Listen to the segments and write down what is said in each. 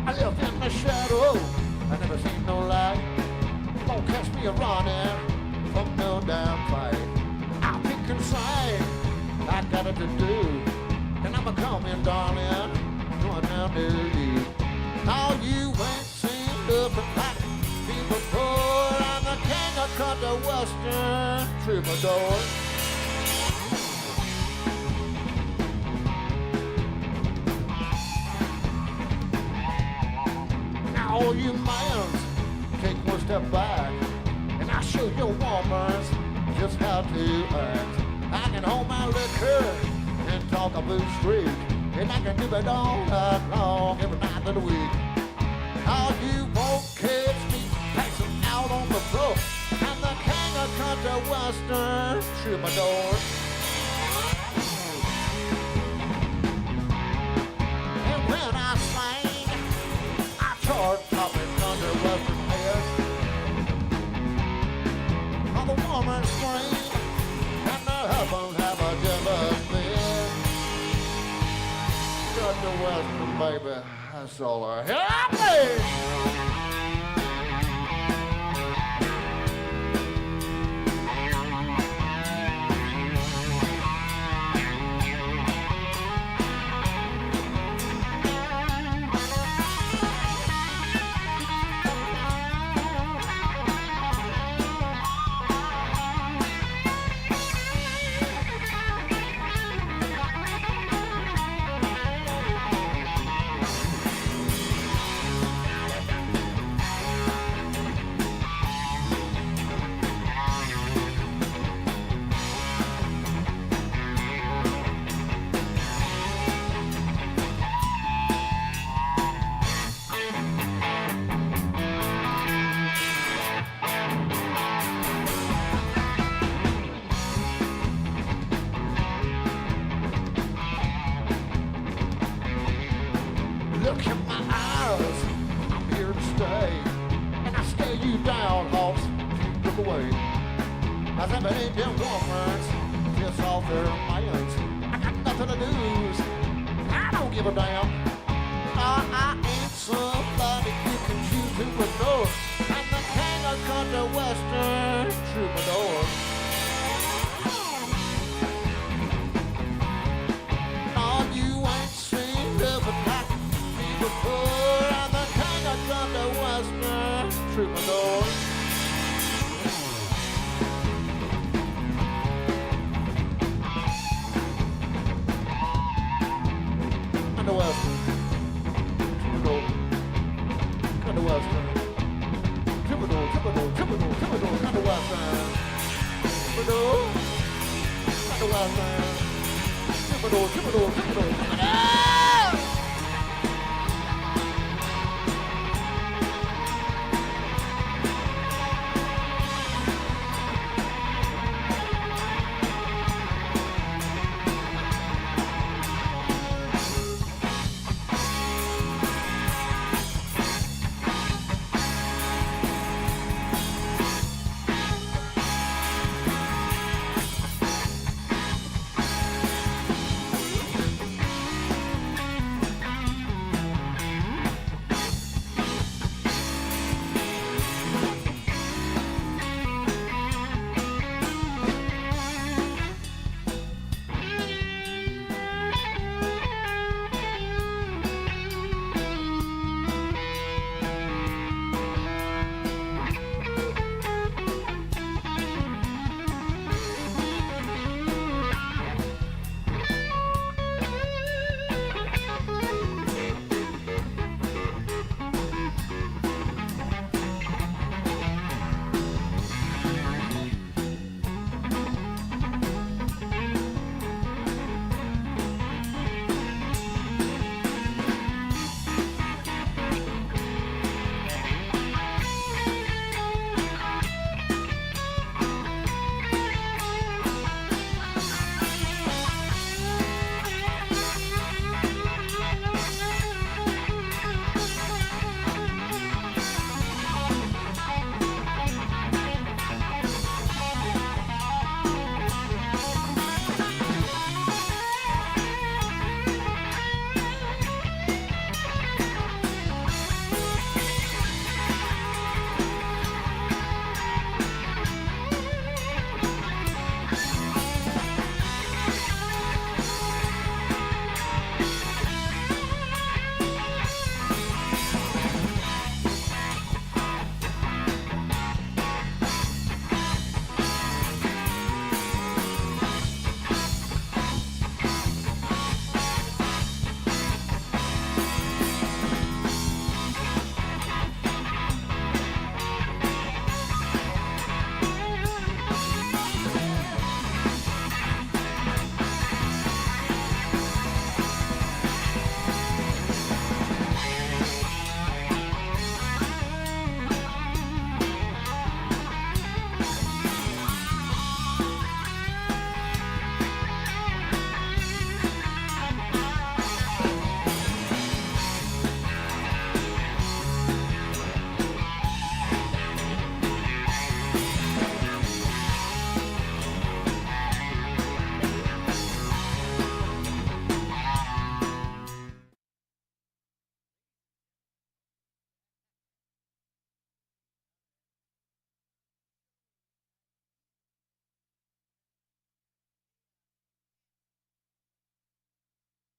I live in the shadow, I never seen no light. Won't catch me a running from no damn fight. I'll pick and side, I got it to do. And I'ma come in, darling, going down to you. Now you ain't seen nothing like me before. I'm the king of country western troubadour. All you mans, take one step back, and I'll show your woman just how to act. I can hold my liquor and talk a blue streak, and I can do it all night long, every night of the week. How you won't catch me passing out on the floor. I'm the king of country western troubadour. And when I sing, hard topic under western heads. All the woman scream, and the heavens have a jealous bed. Got the western, baby, that's all I have. Look in my eyes, I'm here to stay. And I stare you down, hoss, look away. As if it ain't them woman's, piss off their minds. I got nothing to lose, I don't give a damn. I ain't somebody you can choose to ignore. I'm the king of country western troubadour. No, you ain't seen nothing like before. I'm the king of country western troubadour. Country western troubadour. Country western troubadour. Troubadour. Country western troubadour. Country western troubadour.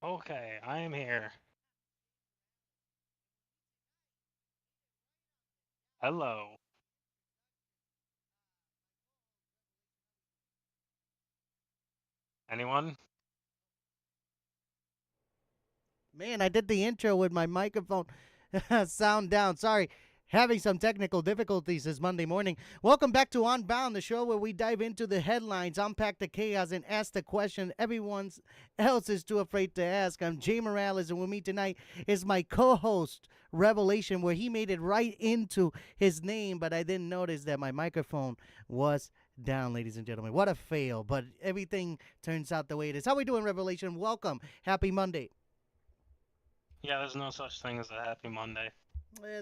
Okay, I am here. Hello. Anyone? Man, I did the intro with my microphone sound down. Sorry. Having some technical difficulties this Monday morning. Welcome back to Unbound, the show where we dive into the headlines, unpack the chaos, and ask the question everyone else is too afraid to ask. I'm Jey Morales, and with me tonight is my co host, Revelation, where he made it right into his name, but I didn't notice that my microphone was down, ladies and gentlemen. What a fail, but everything turns out the way it is. How we doing, Revelation? Welcome. Happy Monday. Yeah, there's no such thing as a happy Monday.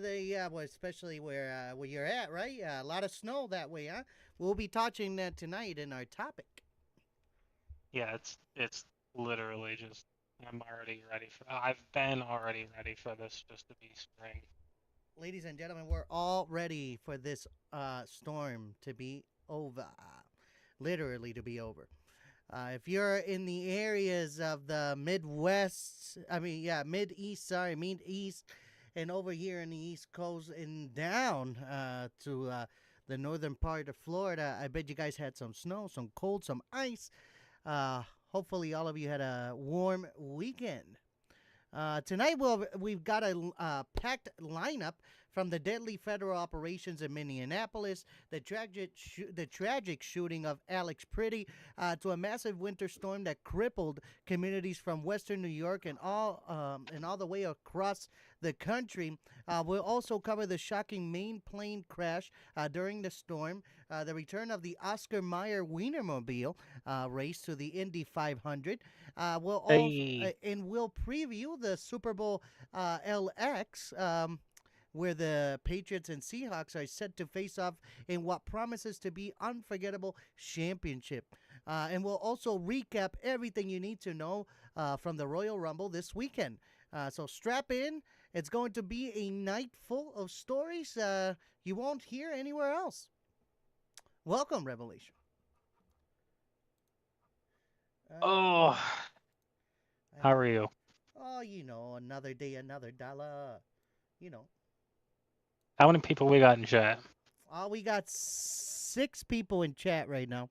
Yeah, well, especially where you're at, right? A lot of snow that way, huh? We'll be touching that tonight in our topic. Yeah, it's literally just I'm already ready for I've been already ready for this just to be spring. Ladies and gentlemen, we're all ready for this storm to be over. Literally to be over. If you're in the areas of the Midwest, Mid East, sorry, Mid East, and over here in the East Coast and down to the northern part of Florida, I bet you guys had some snow, some cold, some ice. Hopefully, all of you had a warm weekend. Tonight we've got a packed lineup from the deadly federal operations in Minneapolis, the tragic shooting of Alex Pretti, to a massive winter storm that crippled communities from Western New York and all the way across the country. We'll also cover the shocking Maine plane crash during the storm, the return of the Oscar Mayer Wienermobile race to the Indy 500. Hey, And we'll preview the Super Bowl LX. Where the Patriots and Seahawks are set to face off in what promises to be unforgettable championship. And we'll also recap everything you need to know from the Royal Rumble this weekend. So strap in. It's going to be a night full of stories you won't hear anywhere else. Welcome, Revelation. oh, Uh, I how hope. are you? Oh, another day, another dollar. You know. How many people we got in chat? We got 6 people in chat right now.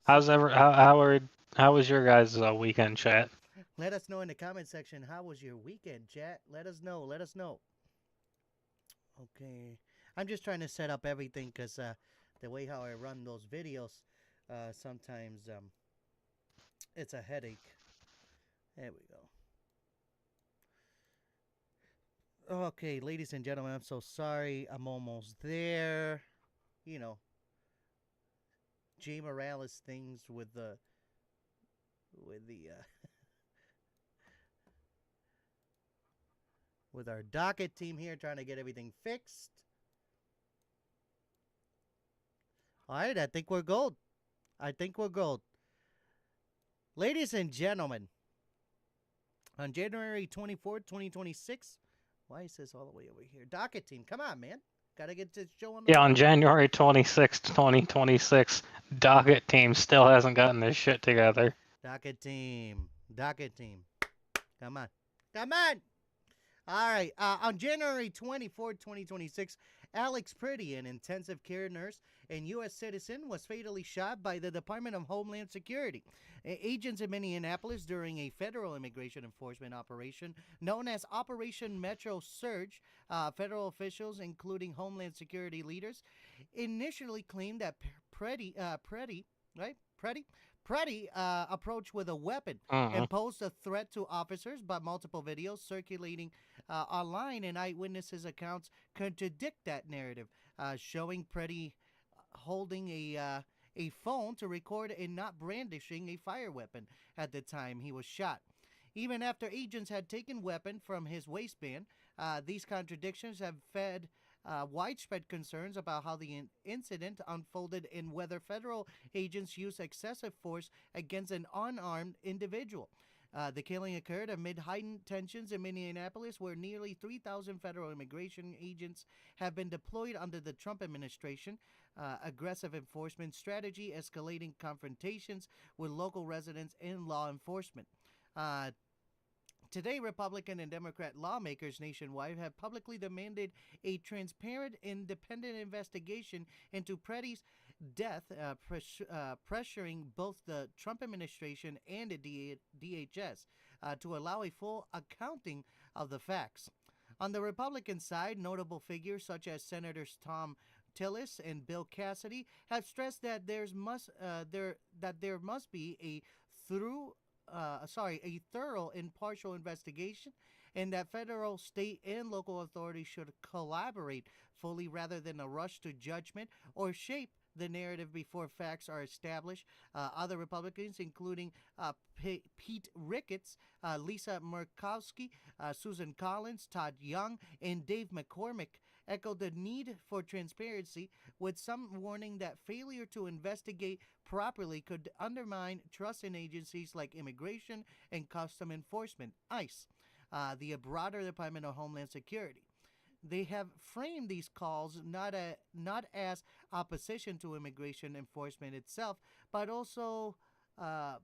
How's Six. ever how was your guys' weekend chat? Let us know in the comment section. How was your weekend, chat? Let us know. Let us know. Okay. I'm just trying to set up everything because the way how I run those videos, sometimes it's a headache. There we go. Okay, ladies and gentlemen, I'm so sorry. I'm almost there. You know, Jey Morales things with the with our docket team here trying to get everything fixed. All right, I think we're gold. I think we're gold. Ladies and gentlemen, on January 24th, 2026, why is this all the way over here? Docket team, come on, man. Got to get this show on the Yeah, on road. January 26th, 2026, Doggett team still hasn't gotten this shit together. Docket team. Docket team. Come on. Come on. All right. On January 24th, 2026, Alex Pretti, an intensive care nurse and U.S. citizen, was fatally shot by the Department of Homeland Security. Agents in Minneapolis during a federal immigration enforcement operation known as Operation Metro Surge. Federal officials, including Homeland Security leaders, initially claimed that Pretti, right? Pretti approached with a weapon Mm. and posed a threat to officers, but multiple videos circulating online and eyewitnesses' accounts contradict that narrative, showing Pretti holding a phone to record and not brandishing a fire weapon at the time he was shot. Even after agents had taken weapon from his waistband, these contradictions have fed widespread concerns about how the incident unfolded and whether federal agents used excessive force against an unarmed individual. The killing occurred amid heightened tensions in Minneapolis, where nearly 3,000 federal immigration agents have been deployed under the Trump administration. Aggressive enforcement strategy escalating confrontations with local residents and law enforcement. Uh, Today, Republican and Democrat lawmakers nationwide have publicly demanded a transparent, independent investigation into Pretty's death, pressuring both the Trump administration and the DHS to allow a full accounting of the facts. On the Republican side, notable figures such as Senators Tom Tillis and Bill Cassidy have stressed that there must be a thorough, impartial investigation, and that federal, state, and local authorities should collaborate fully rather than a rush to judgment or shape the narrative before facts are established. Other Republicans, including Pete Ricketts, Lisa Murkowski, Susan Collins, Todd Young, and Dave McCormick, echoed the need for transparency, with some warning that failure to investigate properly could undermine trust in agencies like Immigration and Custom Enforcement, ICE, the broader Department of Homeland Security. They have framed these calls not as opposition to immigration enforcement itself, but also, but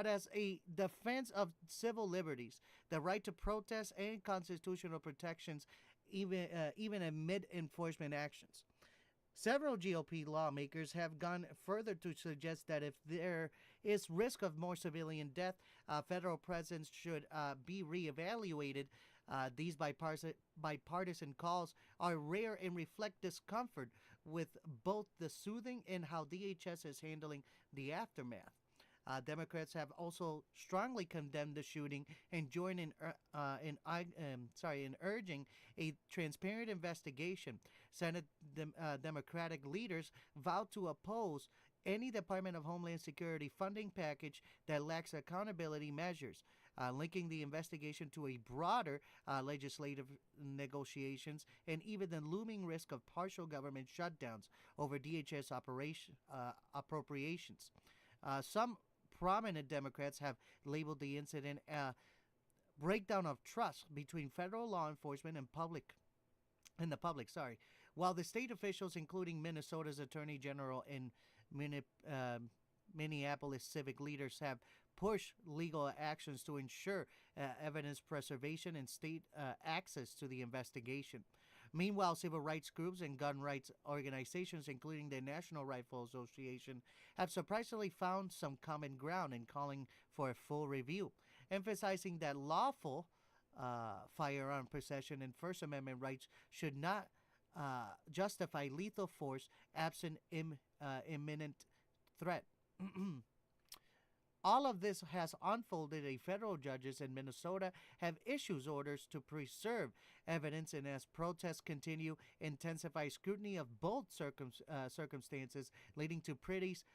as a defense of civil liberties, the right to protest, and constitutional protections, even amid enforcement actions. Several GOP lawmakers have gone further to suggest that if there is risk of more civilian death, federal presence should be reevaluated. These bipartisan calls are rare and reflect discomfort with both the soothing and how DHS is handling the aftermath. Democrats have also strongly condemned the shooting and joined in urging a transparent investigation. Senate Democratic leaders vowed to oppose any Department of Homeland Security funding package that lacks accountability measures, linking the investigation to a broader legislative negotiations and even the looming risk of partial government shutdowns over DHS appropriations. Some prominent Democrats have labeled the incident a breakdown of trust between federal law enforcement and the public. While the state officials, including Minnesota's Attorney General and Minneapolis civic leaders, have pushed legal actions to ensure evidence preservation and state access to the investigation. Meanwhile, civil rights groups and gun rights organizations, including the National Rifle Association, have surprisingly found some common ground in calling for a full review, emphasizing that lawful firearm possession and First Amendment rights should not justify lethal force absent imminent threat. All of this has unfolded. Federal judges in Minnesota have issued orders to preserve evidence, and as protests continue, intensify scrutiny of both circumstances, leading to Pretty's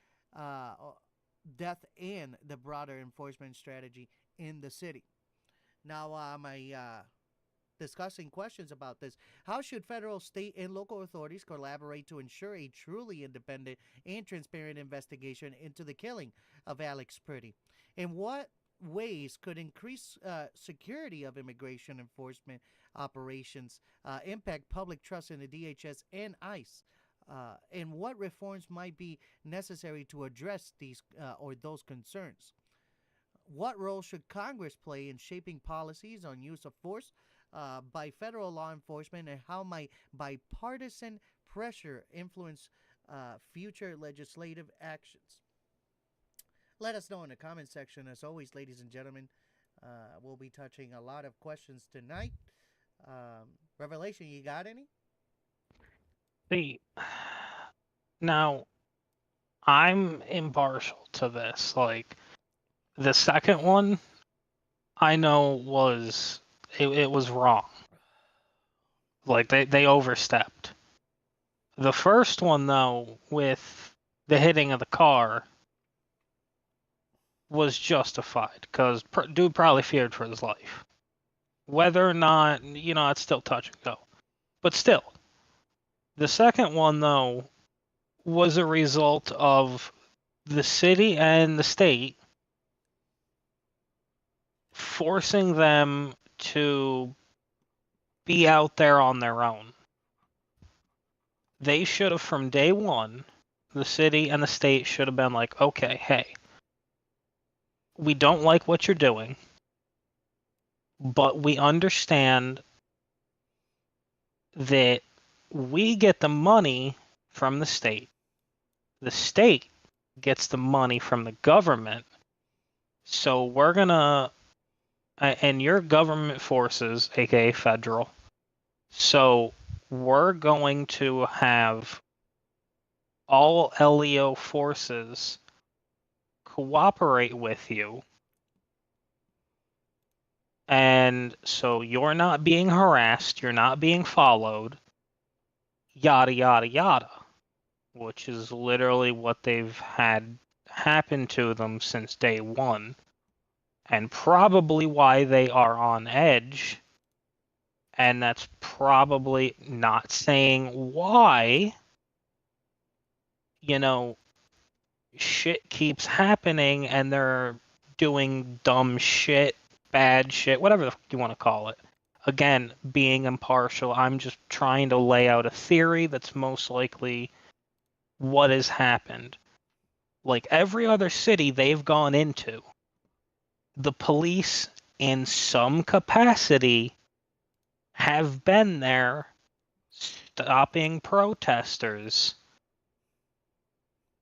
death and the broader enforcement strategy in the city. Now, discussing questions about this. How should federal, state, and local authorities collaborate to ensure a truly independent and transparent investigation into the killing of Alex Pretti? In what ways could increased security of immigration enforcement operations impact public trust in the DHS and ICE? And what reforms might be necessary to address these or those concerns? What role should Congress play in shaping policies on use of force by federal law enforcement, and how might bipartisan pressure influence future legislative actions? Let us know in the comment section. As always, ladies and gentlemen, we'll be touching a lot of questions tonight. Revelation, you got any? See, now I'm impartial to this. Like, the second one, I know was it was wrong. Like, they overstepped. The first one, though, with the hitting of the car, was justified because dude probably feared for his life. Whether or not, it's still touch and go. But still, the second one, though, was a result of the city and the state forcing them to be out there on their own. They should have, from day one, the city and the state should have been like, okay, hey, we don't like what you're doing. But we understand that we get the money from the state. The state gets the money from the government. So we're gonna, and your government forces, aka federal. So we're going to have all LEO forces cooperate with you. And so you're not being harassed, you're not being followed, yada, yada, yada. Which is literally what they've had happen to them since day one. And probably why they are on edge. And that's probably not saying why, shit keeps happening and they're doing dumb shit, bad shit, whatever you want to call it. Again, being impartial, I'm just trying to lay out a theory that's most likely what has happened. Like every other city they've gone into, the police in some capacity have been there stopping protesters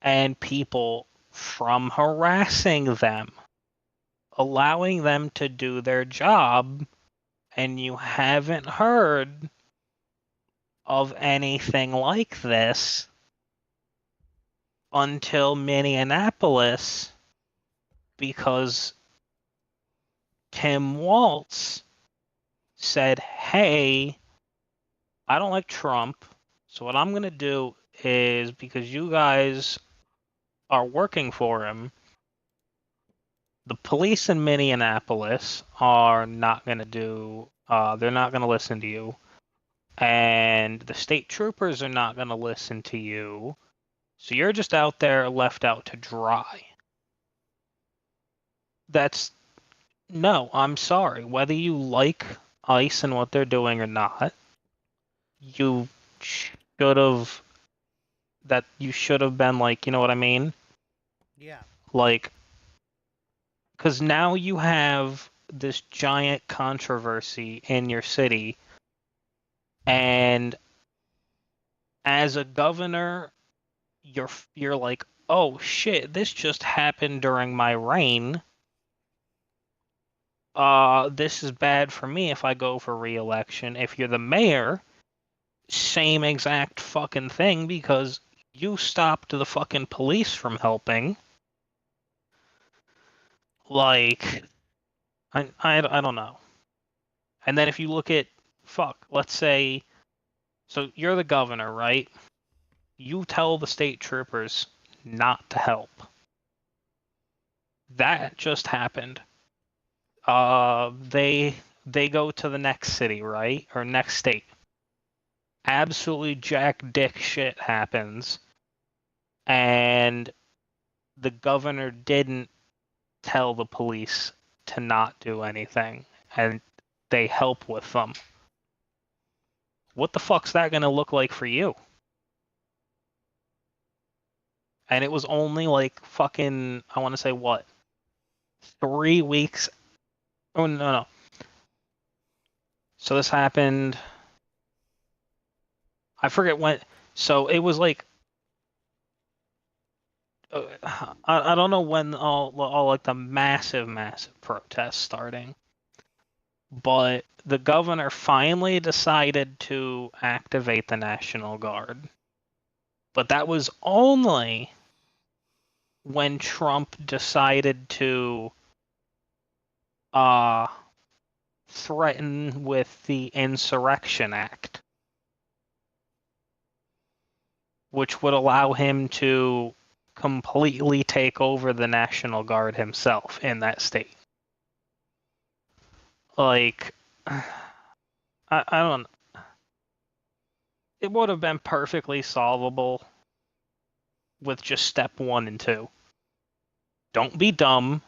and people from harassing them, allowing them to do their job, and you haven't heard of anything like this until Minneapolis, because Tim Walz said, hey, I don't like Trump, so what I'm going to do is, because you guys are working for him, the police in Minneapolis are not going to they're not going to listen to you. And the state troopers are not going to listen to you. So you're just out there left out to dry. No, I'm sorry. Whether you like ICE and what they're doing or not, you should have been like, you know what I mean? Yeah. Like, because now you have this giant controversy in your city, and as a governor, you're like, oh shit, this just happened during my reign. This is bad for me if I go for re-election. If you're the mayor, same exact fucking thing, because you stopped the fucking police from helping. Like, I don't know. And then if you look at, let's say, so you're the governor, right? You tell the state troopers not to help. That just happened. They go to the next city, right? Or next state. Absolutely jack dick shit happens. And the governor didn't tell the police to not do anything. And they help with them. What the fuck's that gonna look like for you? And it was only like fucking, I want to say what? 3 weeks. Oh, no. So this happened, I forget when. So it was like, I don't know when all like the massive protests starting, but the governor finally decided to activate the National Guard. But that was only when Trump decided to threaten with the Insurrection Act, which would allow him to completely take over the National Guard himself in that state. Like, I don't. It would have been perfectly solvable with just step 1 and 2. Don't be dumb.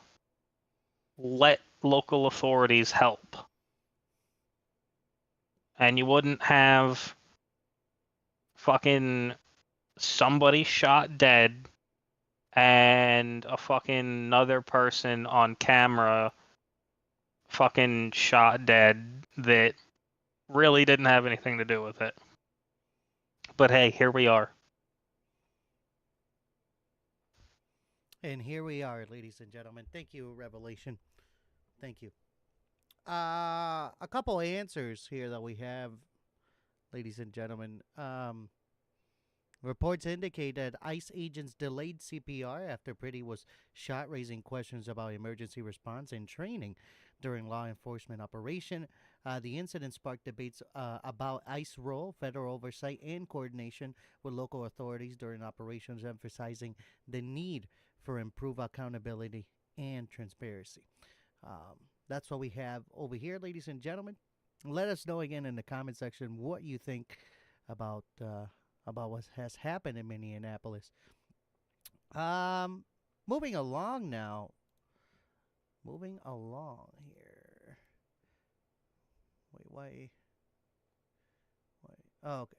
Let local authorities help. And you wouldn't have fucking somebody shot dead and a fucking another person on camera fucking shot dead that really didn't have anything to do with it. But hey, here we are. And here we are, ladies and gentlemen. Thank you, Revelation. Thank you. A couple answers here that we have, ladies and gentlemen. Reports indicate that ICE agents delayed CPR after Pretti was shot, raising questions about emergency response and training during law enforcement operation. The incident sparked debates about ICE role, federal oversight, and coordination with local authorities during operations, emphasizing the need for improved accountability and transparency. That's what we have over here, ladies and gentlemen. Let us know again in the comment section what you think about what has happened in Minneapolis. Um, moving along now. Moving along here. Wait, why? Wait. Oh, okay.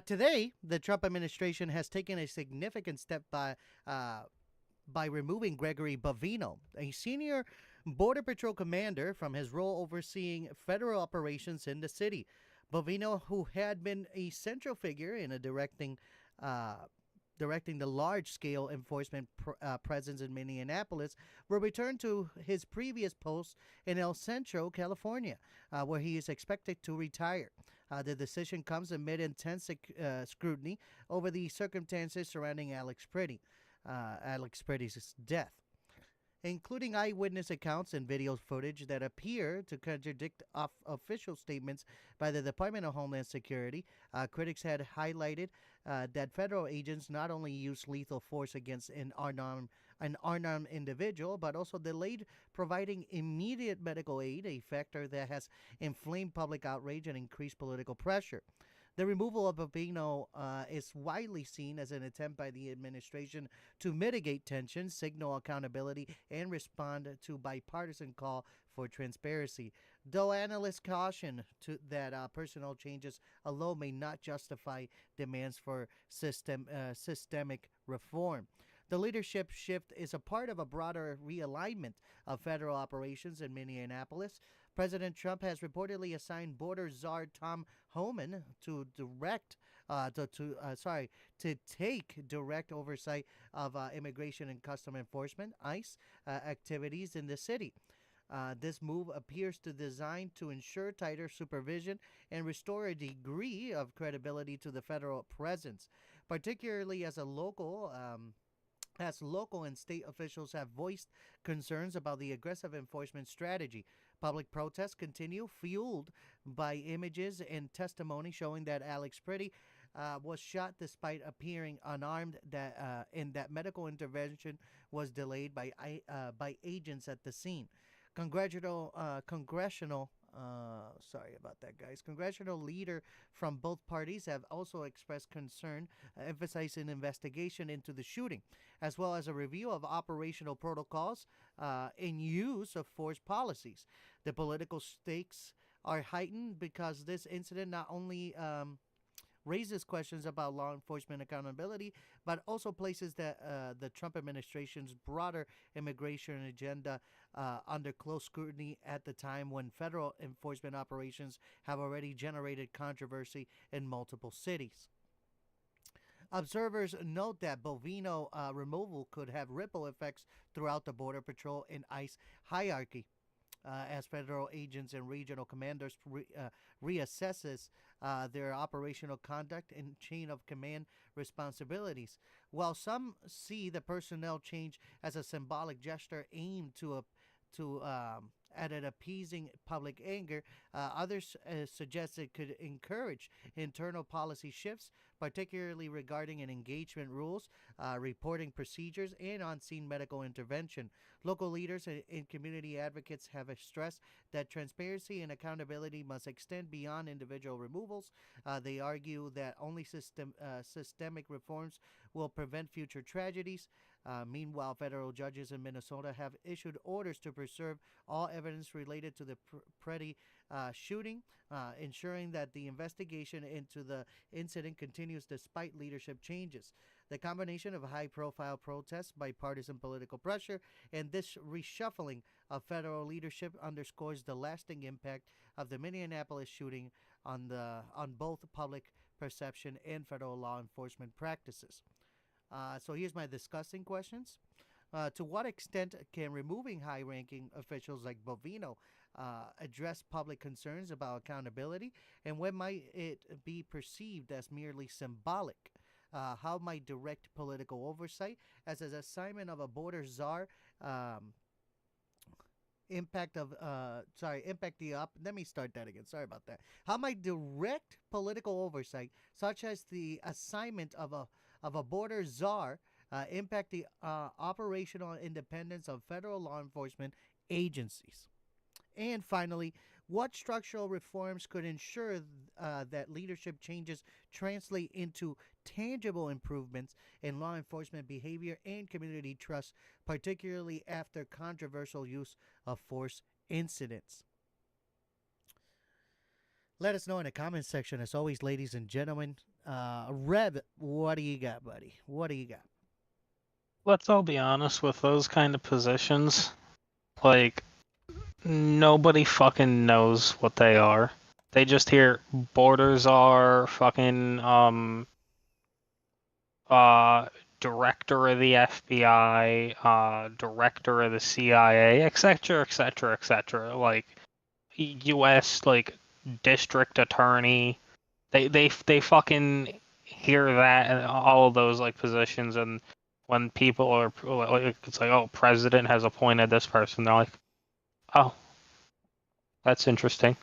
Today, the Trump administration has taken a significant step by removing Gregory Bovino, a senior Border Patrol commander, from his role overseeing federal operations in the city. Bovino, who had been a central figure in directing the large-scale enforcement presence in Minneapolis, will return to his previous post in El Centro, California, where he is expected to retire. The decision comes amid intense scrutiny over the circumstances surrounding Alex Pretti's death, including eyewitness accounts and video footage that appear to contradict official statements by the Department of Homeland Security. Critics had highlighted that federal agents not only used lethal force against an unarmed individual, but also delayed providing immediate medical aid, a factor that has inflamed public outrage and increased political pressure. The removal of Bovino is widely seen as an attempt by the administration to mitigate tension, signal accountability, and respond to bipartisan call for transparency. Though analysts caution that personnel changes alone may not justify demands for systemic reform. The leadership shift is a part of a broader realignment of federal operations in Minneapolis. President Trump has reportedly assigned border czar Tom Homan to take direct oversight of immigration and custom enforcement (ICE) activities in the city. This move appears to design to ensure tighter supervision and restore a degree of credibility to the federal presence, particularly as local and state officials have voiced concerns about the aggressive enforcement strategy. Public protests continue, fueled by images and testimony showing that Alex Pretti was shot despite appearing unarmed, and that medical intervention was delayed by agents at the scene. Congressional sorry about that, guys. Congressional leader from both parties have also expressed concern, emphasizing investigation into the shooting, as well as a review of operational protocols and use of force policies. The political stakes are heightened because this incident not only raises questions about law enforcement accountability, but also places the Trump administration's broader immigration agenda under close scrutiny at the time when federal enforcement operations have already generated controversy in multiple cities. Observers note that Bovino removal could have ripple effects throughout the Border Patrol and ICE hierarchy, as federal agents and regional commanders reassesses their operational conduct and chain of command responsibilities. While some see the personnel change as a symbolic gesture aimed at an appeasing public anger, others suggest it could encourage internal policy shifts, particularly regarding engagement rules, reporting procedures, and on-scene medical intervention. Local leaders and community advocates have stressed that transparency and accountability must extend beyond individual removals. They argue that only systemic reforms will prevent future tragedies. Meanwhile, federal judges in Minnesota have issued orders to preserve all evidence related to the Pretti shooting, ensuring that the investigation into the incident continues despite leadership changes. The combination of high-profile protests, bipartisan political pressure, and this reshuffling of federal leadership underscores the lasting impact of the Minneapolis shooting on both public perception and federal law enforcement practices. So here's my discussing questions. To what extent can removing high ranking officials like Bovino address public concerns about accountability? And when might it be perceived as merely symbolic? How might direct political oversight, as an assignment of a border czar, um, impact the up let me start that again, sorry about that. How might direct political oversight, such as the assignment of a border czar, impact the operational independence of federal law enforcement agencies? And finally, what structural reforms could ensure that leadership changes translate into tangible improvements in law enforcement behavior and community trust, particularly after controversial use of force incidents? Let us know in the comments section, as always, ladies and gentlemen. Rev, what do you got, buddy? What do you got? Let's all be honest with those kind of positions. Like, nobody fucking knows what they are. They just hear borders are fucking director of the FBI, director of the CIA, etc., etc., etc. Like U.S. like district attorney. They fucking hear that and all of those like positions, and when people are like, it's like, oh, president has appointed this person, they're like, oh, that's interesting.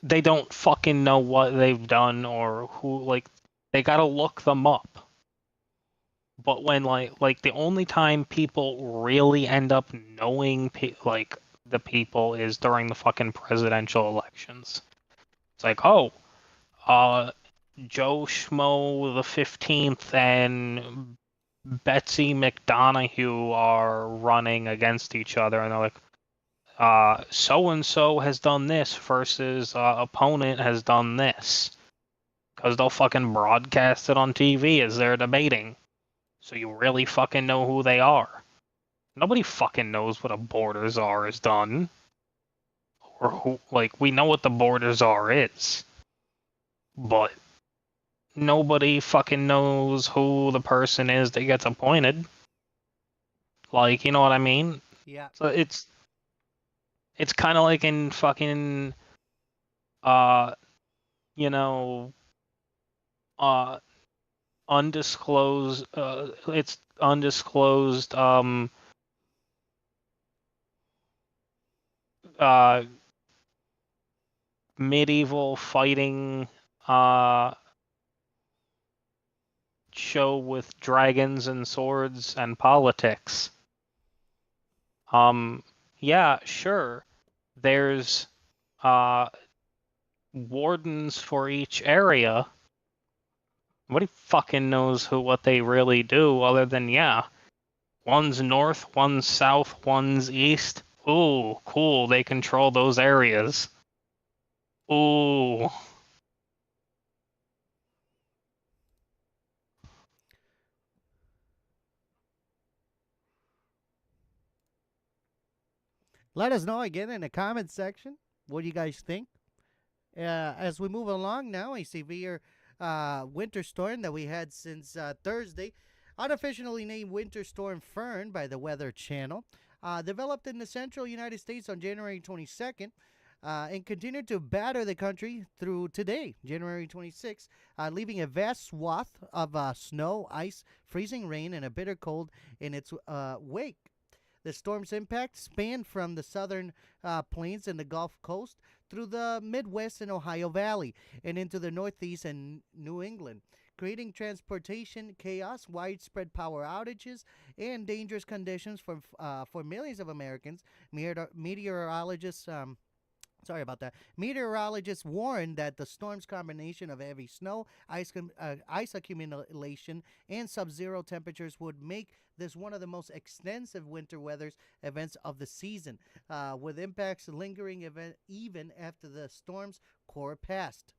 They don't fucking know what they've done or who, like, they gotta look them up. But when like the only time people really end up knowing like the people is during the fucking presidential elections. It's like, oh, uh, Joe Schmo the 15th and Betsy McDonough are running against each other, and they're like, so and so has done this versus opponent has done this, because they'll fucking broadcast it on TV as they're debating. So you really fucking know who they are. Nobody fucking knows what a border czar has done. Or who, like, we know what the border czar is. But nobody fucking knows who the person is that gets appointed. Like, you know what I mean? Yeah. So it's kind of like in fucking, uh, you know, uh, undisclosed, it's undisclosed, uh, medieval fighting show with dragons and swords and politics. Yeah, sure. There's wardens for each area. Nobody fucking knows what they really do, other than, yeah, one's north, one's south, one's east. Ooh, cool, they control those areas. Ooh. Let us know again in the comments section. What do you guys think? As we move along now, a severe winter storm that we had since Thursday, unofficially named Winter Storm Fern by the Weather Channel, developed in the central United States on January 22nd. And continued to batter the country through today, January 26th, leaving a vast swath of snow, ice, freezing rain, and a bitter cold in its wake. The storm's impact spanned from the southern plains and the Gulf Coast through the Midwest and Ohio Valley and into the Northeast and New England, creating transportation chaos, widespread power outages, and dangerous conditions for millions of Americans. Meteorologists Sorry about that. Meteorologists warn that the storm's combination of heavy snow, ice accumulation, and sub-zero temperatures would make this one of the most extensive winter weather events of the season, with impacts lingering even after the storm's core passed.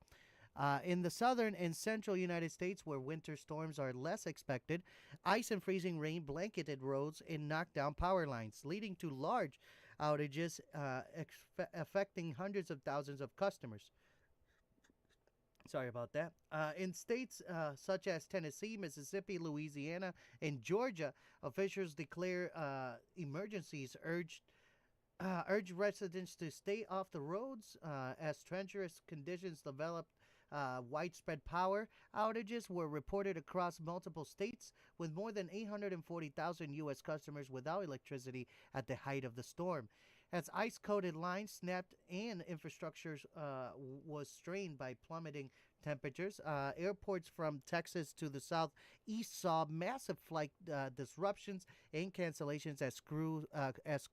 In the southern and central United States, where winter storms are less expected, ice and freezing rain blanketed roads and knocked down power lines, leading to large outages affecting hundreds of thousands of customers. Sorry about that. In states such as Tennessee, Mississippi, Louisiana, and Georgia, officials declare emergencies, urge residents to stay off the roads as treacherous conditions developed. Widespread power outages were reported across multiple states, with more than 840,000 U.S. customers without electricity at the height of the storm. As ice coated lines snapped and infrastructure was strained by plummeting temperatures, airports from Texas to the southeast saw massive flight disruptions and cancellations as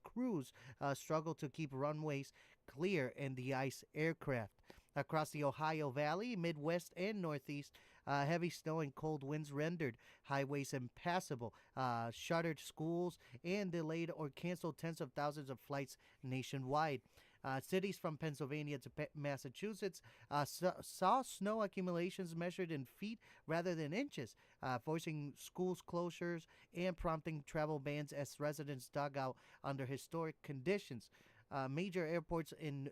crews struggled to keep runways clear and the ice aircraft. Across the Ohio Valley, Midwest, and Northeast, heavy snow and cold winds rendered highways impassable, shuttered schools, and delayed or canceled tens of thousands of flights nationwide. Cities from Pennsylvania to Massachusetts saw snow accumulations measured in feet rather than inches, forcing schools closures and prompting travel bans as residents dug out under historic conditions. Major airports in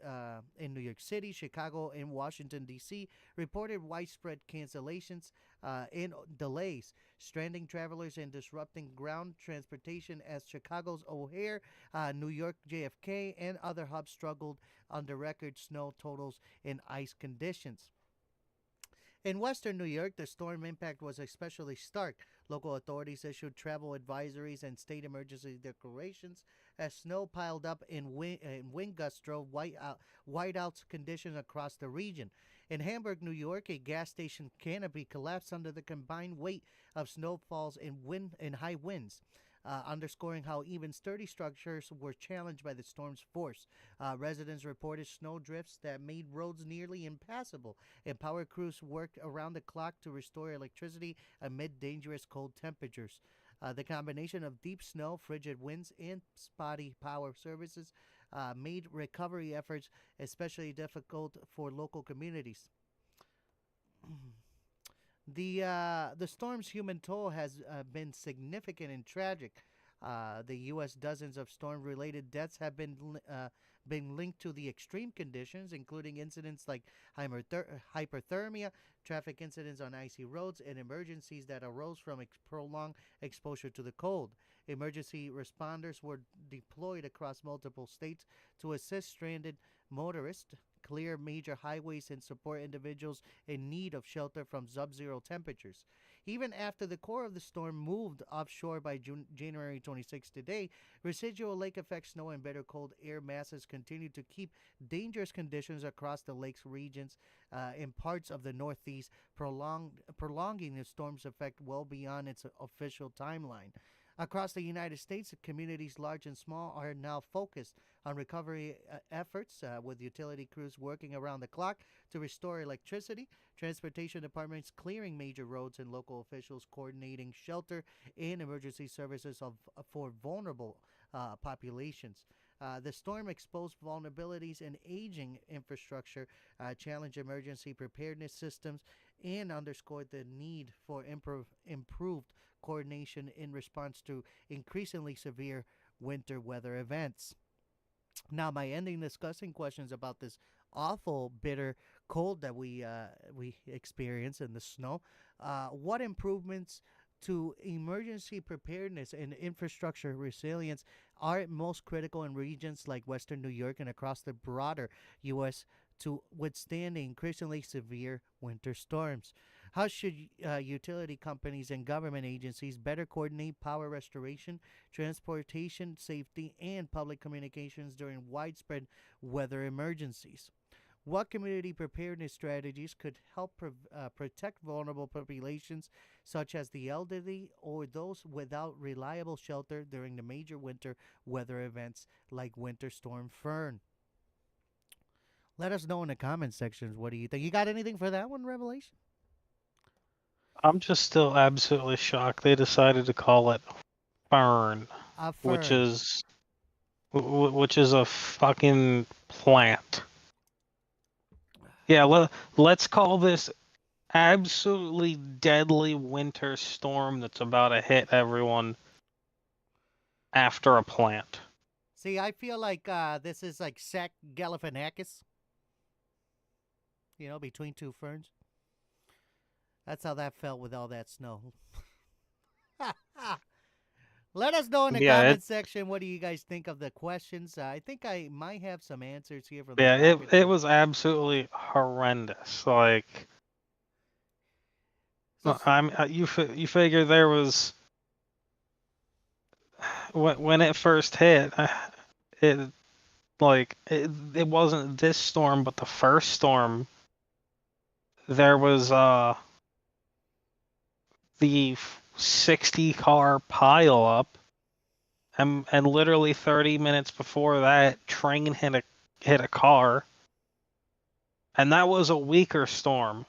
New York City, Chicago, and Washington, D.C. reported widespread cancellations and delays, stranding travelers and disrupting ground transportation as Chicago's O'Hare, New York JFK, and other hubs struggled under record snow totals and ice conditions. In western New York, the storm impact was especially stark. Local authorities issued travel advisories and state emergency declarations as snow piled up and wind gusts drove whiteouts conditions across the region. In Hamburg, New York, a gas station canopy collapsed under the combined weight of snowfalls and high winds. Underscoring how even sturdy structures were challenged by the storm's force. Residents reported snow drifts that made roads nearly impassable, and power crews worked around the clock to restore electricity amid dangerous cold temperatures. The combination of deep snow, frigid winds, and spotty power services made recovery efforts especially difficult for local communities. The storm's human toll has been significant and tragic. The U.S. dozens of storm-related deaths have been linked to the extreme conditions, including incidents like hyperthermia, traffic incidents on icy roads, and emergencies that arose from prolonged exposure to the cold. Emergency responders were deployed across multiple states to assist stranded motorists, clear major highways, and support individuals in need of shelter from sub-zero temperatures. Even after the core of the storm moved offshore by January 26 today, residual lake effect snow and bitter cold air masses continue to keep dangerous conditions across the lake's regions in parts of the Northeast, prolonging the storm's effect well beyond its official timeline. Across the United States, communities large and small are now focused on recovery efforts with utility crews working around the clock to restore electricity, transportation departments clearing major roads, and local officials coordinating shelter and emergency services for vulnerable populations. The storm exposed vulnerabilities in aging infrastructure, challenged emergency preparedness systems, and underscored the need for improved coordination in response to increasingly severe winter weather events. Now, my ending discussing questions about this awful, bitter cold that we experience in the snow. What improvements to emergency preparedness and infrastructure resilience are most critical in regions like Western New York and across the broader U.S. to withstand the increasingly severe winter storms? How should utility companies and government agencies better coordinate power restoration, transportation safety, and public communications during widespread weather emergencies? What community preparedness strategies could help protect vulnerable populations, such as the elderly or those without reliable shelter during the major winter weather events like Winter Storm Fern? Let us know in the comment sections. What do you think? You got anything for that one, Revelation? I'm just still absolutely shocked they decided to call it fern, which Fern. is which is a fucking plant. Yeah, let's call this absolutely deadly winter storm that's about to hit everyone after a plant. See, I feel like this is like Sac Galifianakis, between two ferns. That's how that felt with all that snow. Let us know in the Yeah, comment section what do you guys think of the questions. I think I might have some answers here from the it docket. was absolutely horrendous. Like, So, you figure there was when it first hit, it it wasn't this storm, but the first storm there was the 60 car pile up, and literally 30 minutes before that, train hit a car, and that was a weaker storm.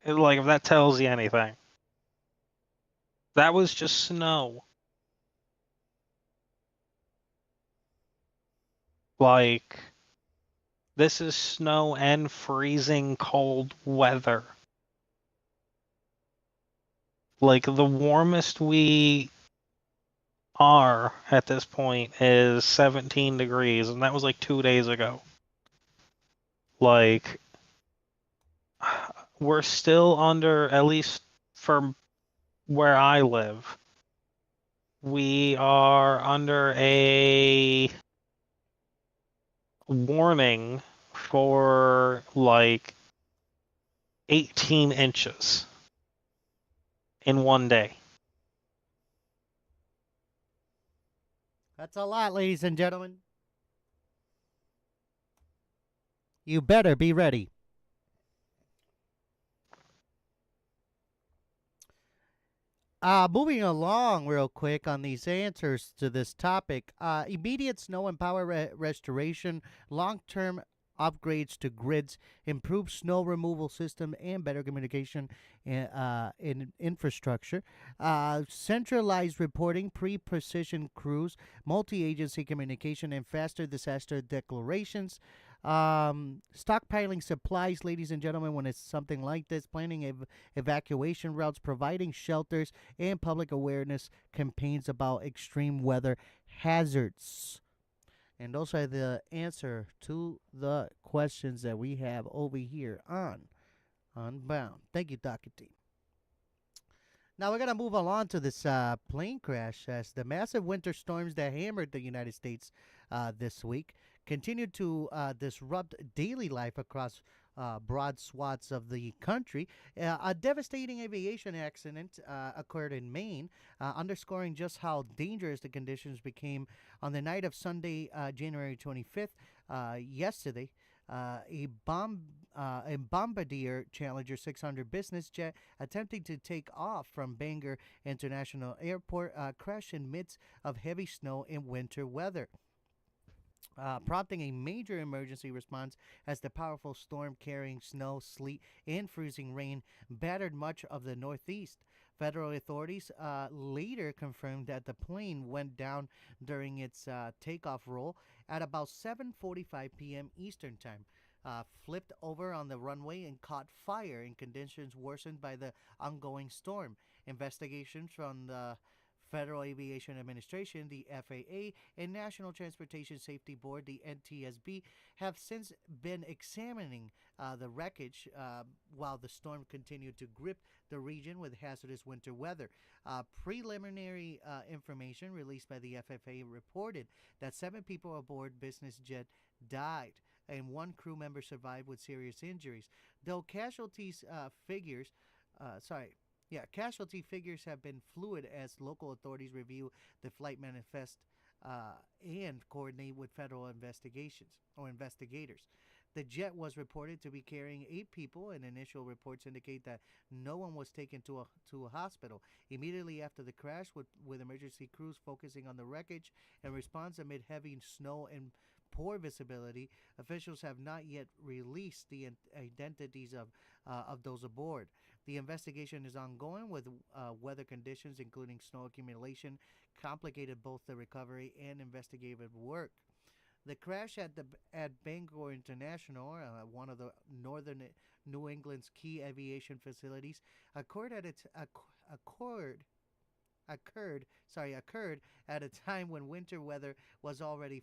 Like, if that tells you anything, that was just snow. Like, this is snow and freezing cold weather. Like, the warmest we are at this point is 17 degrees, and that was like 2 days ago. Like, we're still under, at least for where I live, we are under a warning for like 18 inches in one day. that's a lot, ladies and gentlemen. You better be ready. Moving along real quick on these answers to this topic. Immediate snow and power restoration, long-term upgrades to grids, improved snow removal system, and better communication in infrastructure. Centralized reporting, pre-precision crews, multi-agency communication, and faster disaster declarations. Stockpiling supplies, ladies and gentlemen, when it's something like this, planning evacuation routes, providing shelters, and public awareness campaigns about extreme weather hazards. And those are the answer to the questions that we have over here on Unbound. Thank you, Dr. T. Now we're going to move along to this plane crash as the massive winter storms that hammered the United States this week continued to disrupt daily life across broad swaths of the country. A devastating aviation accident occurred in Maine, underscoring just how dangerous the conditions became on the night of Sunday, January 25th, yesterday. A Bombardier Challenger 600 business jet attempting to take off from Bangor International Airport crashed in midst of heavy snow and winter weather. Prompting a major emergency response as the powerful storm carrying snow, sleet, and freezing rain battered much of the Northeast. Federal authorities later confirmed that the plane went down during its takeoff roll at about 7:45 p.m. Eastern Time. Flipped over on the runway and caught fire in conditions worsened by the ongoing storm. Investigations from the Federal Aviation Administration, the FAA, and National Transportation Safety Board, the NTSB, have since been examining the wreckage while the storm continued to grip the region with hazardous winter weather. Preliminary information released by the FAA reported that 7 people aboard business jet died and 1 crew member survived with serious injuries. Though casualty figures have been fluid as local authorities review the flight manifest and coordinate with federal investigators. The jet was reported to be carrying 8 people, and initial reports indicate that no one was taken to a hospital. Immediately after the crash, with emergency crews focusing on the wreckage and response amid heavy snow and poor visibility, officials have not yet released the identities of those aboard. The investigation is ongoing with weather conditions, including snow accumulation, complicated both the recovery and investigative work. The crash at Bangor International, one of the northern New England's key aviation facilities, occurred at its occurred occurred at a time when winter weather was already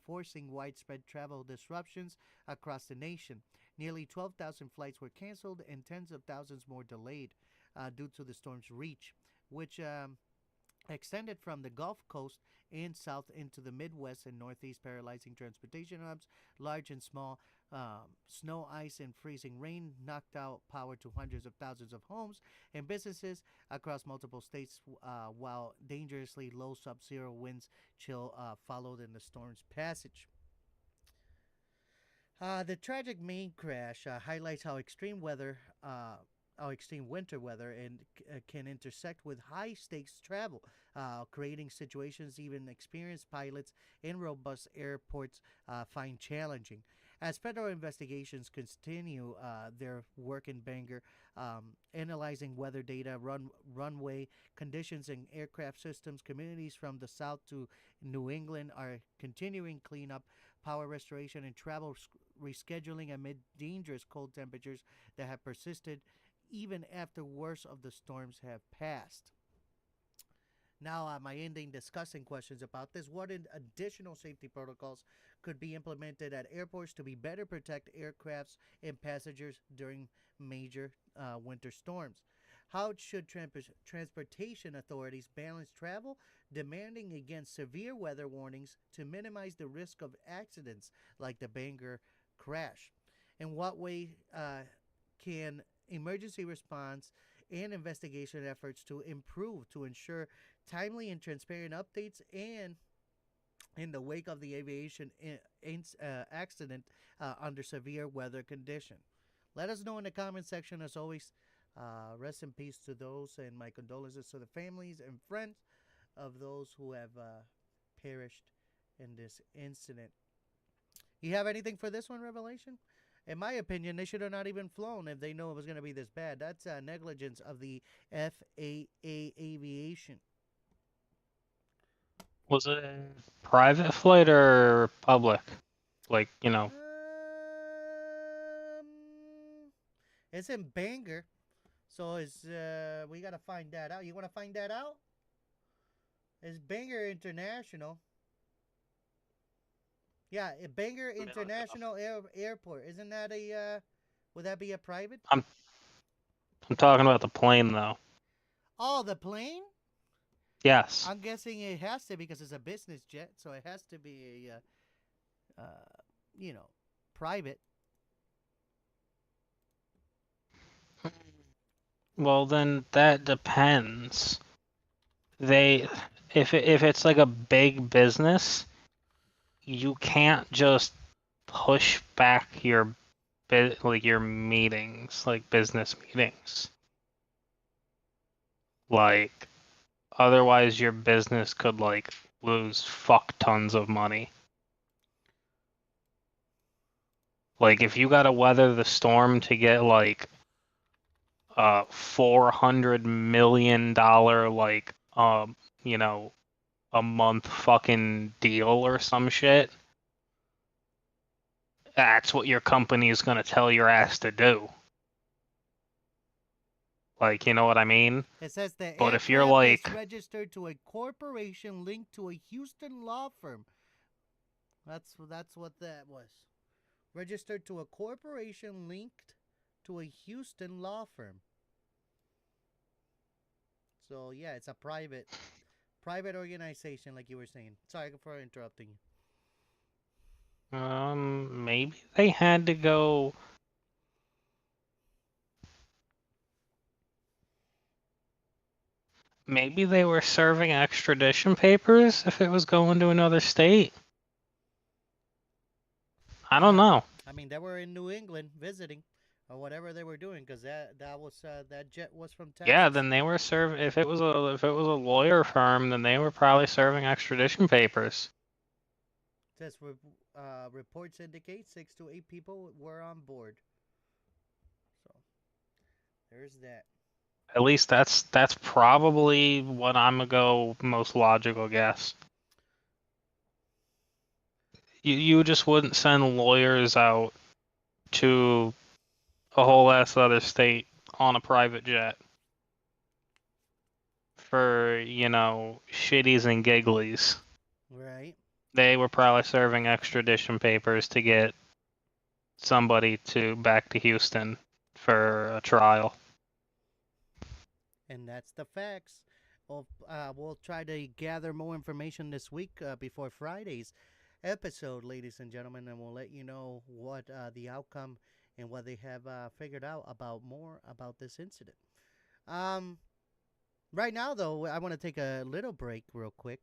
forcing widespread travel disruptions across the nation. Nearly 12,000 flights were canceled and tens of thousands more delayed due to the storm's reach, which extended from the Gulf Coast and south into the Midwest and Northeast, paralyzing transportation hubs, large and small. Snow, ice, and freezing rain knocked out power to hundreds of thousands of homes and businesses across multiple states, while dangerously low sub-zero winds chill followed in the storm's passage. The tragic Maine crash highlights how extreme winter weather can intersect with high stakes travel, creating situations even experienced pilots in robust airports find challenging. As federal investigations continue their work in Bangor, analyzing weather data, runway conditions, and aircraft systems, communities from the south to New England are continuing cleanup, power restoration, and travel rescheduling amid dangerous cold temperatures that have persisted even after worst of the storms have passed. Now, my ending discussing questions about this. What additional safety protocols could be implemented at airports to be better protect aircrafts and passengers during major winter storms? How should transportation authorities balance travel, demanding against severe weather warnings to minimize the risk of accidents like the Bangor crash? In what way can emergency response and investigation efforts to improve to ensure timely and transparent updates and in the wake of the aviation accident under severe weather condition? Let us know in the comment section. As always, rest in peace to those, and my condolences to the families and friends of those who have perished in this incident. You have anything for this one, Revelation? In my opinion, they should have not even flown if they knew it was going to be this bad. That's negligence of the FAA Aviation. Was it a private flight or public? Like, It's in Bangor, so it's we gotta find that out. You want to find that out? It's Bangor International. Yeah, Bangor International Airport. Isn't that a? Would that be a private? I'm talking about the plane though. Oh, the plane? Yes. I'm guessing it has to because it's a business jet, so it has to be a, private. Well, then that depends. If it's like a big business, you can't just push back your your meetings, like business meetings. Like, otherwise your business could lose fuck tons of money. Like, if you gotta weather the storm to get $400 million a month fucking deal or some shit, that's what your company is gonna tell your ass to do. Like, you know what I mean? It says the But if you're aircraft is registered to a corporation linked to a Houston law firm. That's what that was. Registered to a corporation linked to a Houston law firm. So yeah, it's a private organization, like you were saying. Sorry for interrupting you. Maybe they had to go. Maybe they were serving extradition papers if it was going to another state. I don't know. I mean, they were in New England visiting, or whatever they were doing, because that jet was from Texas. Yeah, then they were serving. If it was a lawyer firm, then they were probably serving extradition papers. Says reports indicate 6 to 8 people were on board. So there's that. At least that's probably what I'm gonna go most logical guess. You just wouldn't send lawyers out to a whole ass other state on a private jet for, shitties and gigglies. Right. They were probably serving extradition papers to get somebody back to Houston for a trial. And that's the facts. We'll try to gather more information this week before Friday's episode, ladies and gentlemen, and we'll let you know what the outcome and what they have figured out about more about this incident. Um, right now, though, I want to take a little break, real quick,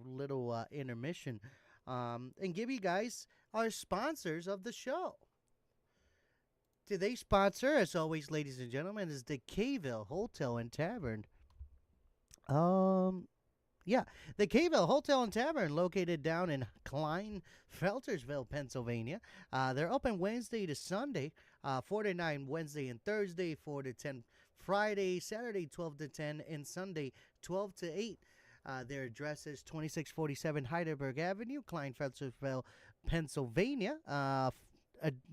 little intermission, and give you guys our sponsors of the show. Today's sponsor, as always, ladies and gentlemen, is the Kayville Hotel and Tavern. Um, yeah, the Kayville Hotel and Tavern, located down in Klein, Feltersville, Pennsylvania. They're open Wednesday to Sunday, 4 to 9 Wednesday and Thursday, 4 to 10 Friday, Saturday 12 to 10, and Sunday 12 to 8. Their address is 2647 Heidelberg Avenue, Klein, Feltersville, Pennsylvania.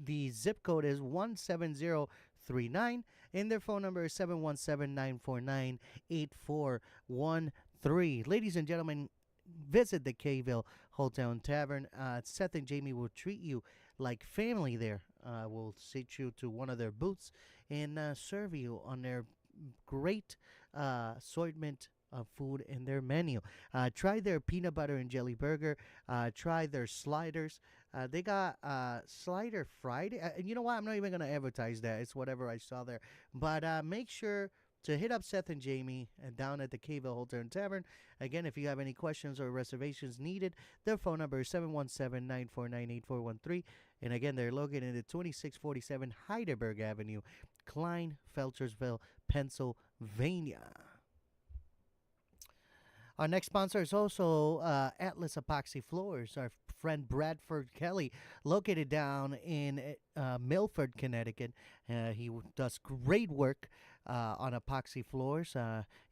The zip code is 17039, and their phone number is 717-949-8413. Ladies and gentlemen, visit the Kayville Hotel and Tavern. Seth and Jamie will treat you like family there. Will seat you to one of their booths and serve you on their great assortment of food in their menu. Try their peanut butter and jelly burger. Try their sliders. They got Slider Friday. You know what? I'm not even going to advertise that. It's whatever I saw there. But make sure to hit up Seth and Jamie down at the Kayville Hotel and Tavern. Again, if you have any questions or reservations needed, their phone number is 717-949-8413. And again, they're located at 2647 Heidelberg Avenue, Klein, Feltersville, Pennsylvania. Our next sponsor is also Atlas Epoxy Floors. Our friend Bradford Kelly, located down in Milford, Connecticut. He does great work on epoxy floors.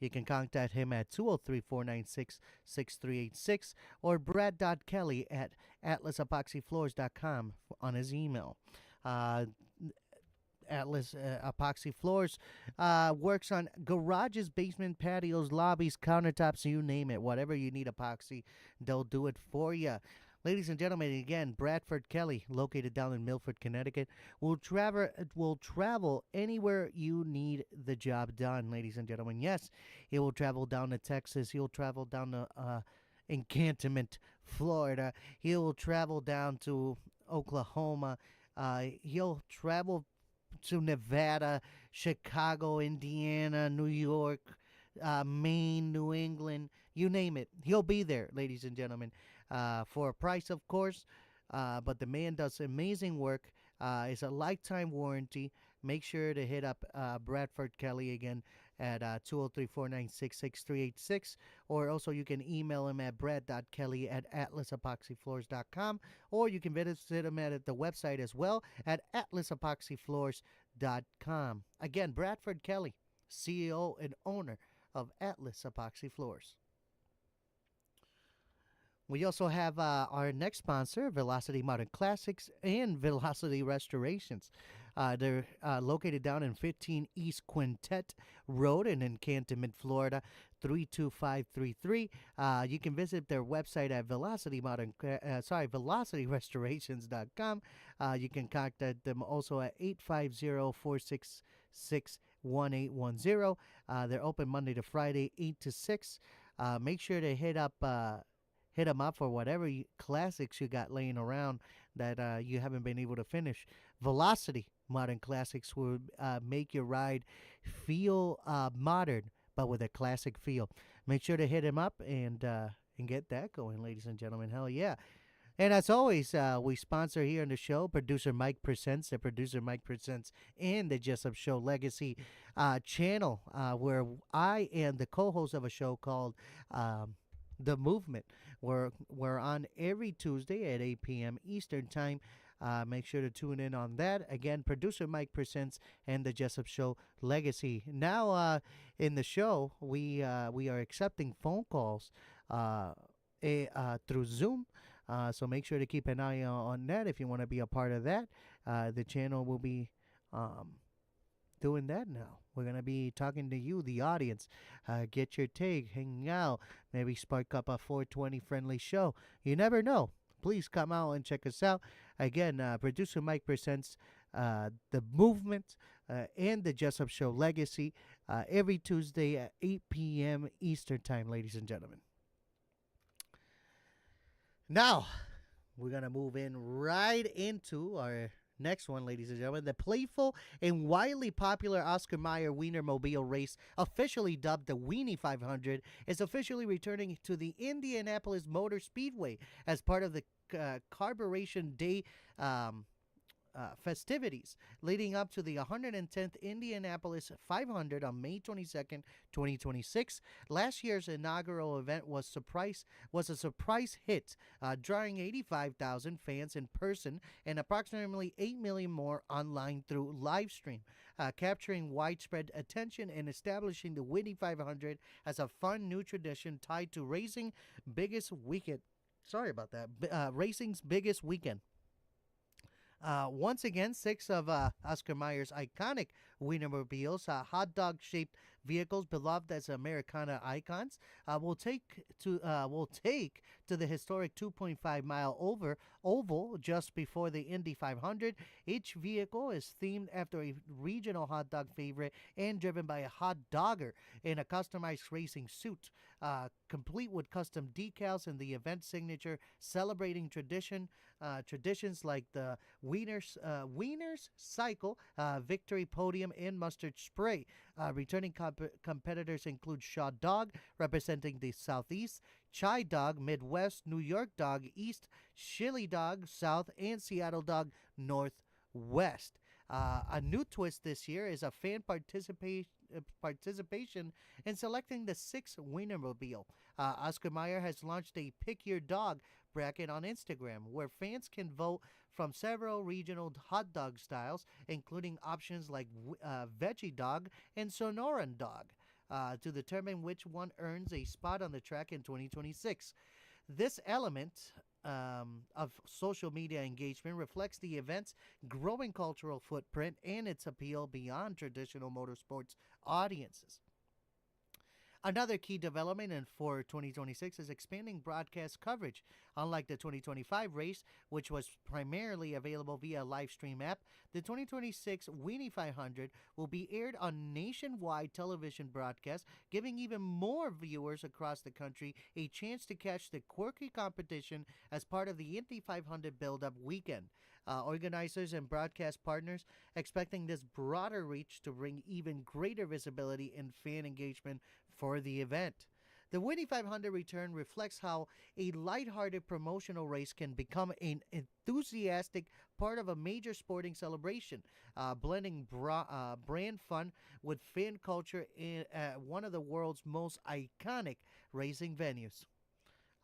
You can contact him at 203-496-6386 or brad.kelly at atlasepoxyfloors.com on his email. Atlas Epoxy Floors works on garages, basement, patios, lobbies, countertops, you name it. Whatever you need epoxy, they'll do it for you. Ladies and gentlemen, again, Bradford Kelly, located down in Milford, Connecticut, will travel anywhere you need the job done, ladies and gentlemen. Yes, he will travel down to Texas. He'll travel down to Encantement, Florida. He'll travel down to Oklahoma. He'll travel to Nevada, Chicago, Indiana, New York, Maine, New England, you name it. He'll be there, ladies and gentlemen, for a price, of course. But the man does amazing work. It's a lifetime warranty. Make sure to hit up Bradford Kelly again at 203-496-6386. Or also you can email him at brad.kelly at atlasepoxyfloors.com. Or you can visit him at the website as well at atlasepoxyfloors.com. Again, Bradford Kelly, CEO and owner of Atlas Epoxy Floors. We also have our next sponsor, Velocity Modern Classics and Velocity Restorations. They're located down in 15 East Quintet Road in Encantement, Florida, 32533. You can visit their website at velocityrestorations.com. You can contact them also at 850-466-1810. They're open Monday to Friday, 8 to 6. Make sure to hit them up for whatever classics you got laying around that you haven't been able to finish. Velocity Modern Classics will make your ride feel modern, but with a classic feel. Make sure to hit him up and get that going, ladies and gentlemen. Hell yeah. And as always, we sponsor here on the show, Producer Mike Presents, the Producer Mike Presents, and the Jessup Show Legacy channel, where I am the co-host of a show called The Movement. We're on every Tuesday at 8 p.m. Eastern Time. Make sure to tune in on that. Again, Producer Mike Presents and the Jessup Show Legacy. Now, in the show, we are accepting phone calls through Zoom. So make sure to keep an eye on that if you want to be a part of that. The channel will be um, doing that now. We're going to be talking to you, the audience. Get your take, hang out, maybe spark up a 420 friendly show. You never know. Please come out and check us out. Again, Producer Mike presents The Movement and the Jessup Show Legacy every Tuesday at 8 p.m. Eastern Time, ladies and gentlemen. Now, we're going to move in right into our next one, ladies and gentlemen. The playful and widely popular Oscar Mayer Wienermobile race, officially dubbed the Weenie 500, is officially returning to the Indianapolis Motor Speedway as part of the Carburation Day festivities leading up to the 110th Indianapolis 500 on May 22nd, 2026. Last year's inaugural event was a surprise hit, drawing 85,000 fans in person and approximately 8 million more online through live stream, capturing widespread attention and establishing the Whitney 500 as a fun new tradition tied to racing's biggest weekend. Racing's biggest weekend. Once again, 6 of Oscar Mayer's iconic Wienermobiles, hot dog-shaped vehicles beloved as Americana icons, will take to the historic 2.5-mile oval just before the Indy 500. Each vehicle is themed after a regional hot dog favorite and driven by a hot dogger in a customized racing suit, complete with custom decals and the event signature celebrating traditions like the Wieners Cycle, Victory Podium, and Mustard Spray. Returning competitors include Shaw Dog, representing the Southeast, Chai Dog, Midwest, New York Dog, East, Chili Dog, South, and Seattle Dog, Northwest. A new twist this year is a fan participation in selecting the 6th Wienermobile. Oscar Mayer has launched a Pick Your Dog bracket on Instagram, where fans can vote from several regional hot dog styles, including options like Veggie Dog and Sonoran Dog, to determine which one earns a spot on the track in 2026. This element of social media engagement reflects the event's growing cultural footprint and its appeal beyond traditional motorsports audiences. Another key development for 2026 is expanding broadcast coverage. Unlike the 2025 race, which was primarily available via live stream app, the 2026 Weenie 500 will be aired on nationwide television broadcast, giving even more viewers across the country a chance to catch the quirky competition as part of the Indy 500 build-up weekend. Organizers and broadcast partners expecting this broader reach to bring even greater visibility and fan engagement for the event. The Winnie 500 return reflects how a lighthearted promotional race can become an enthusiastic part of a major sporting celebration, blending brand fun with fan culture in one of the world's most iconic racing venues.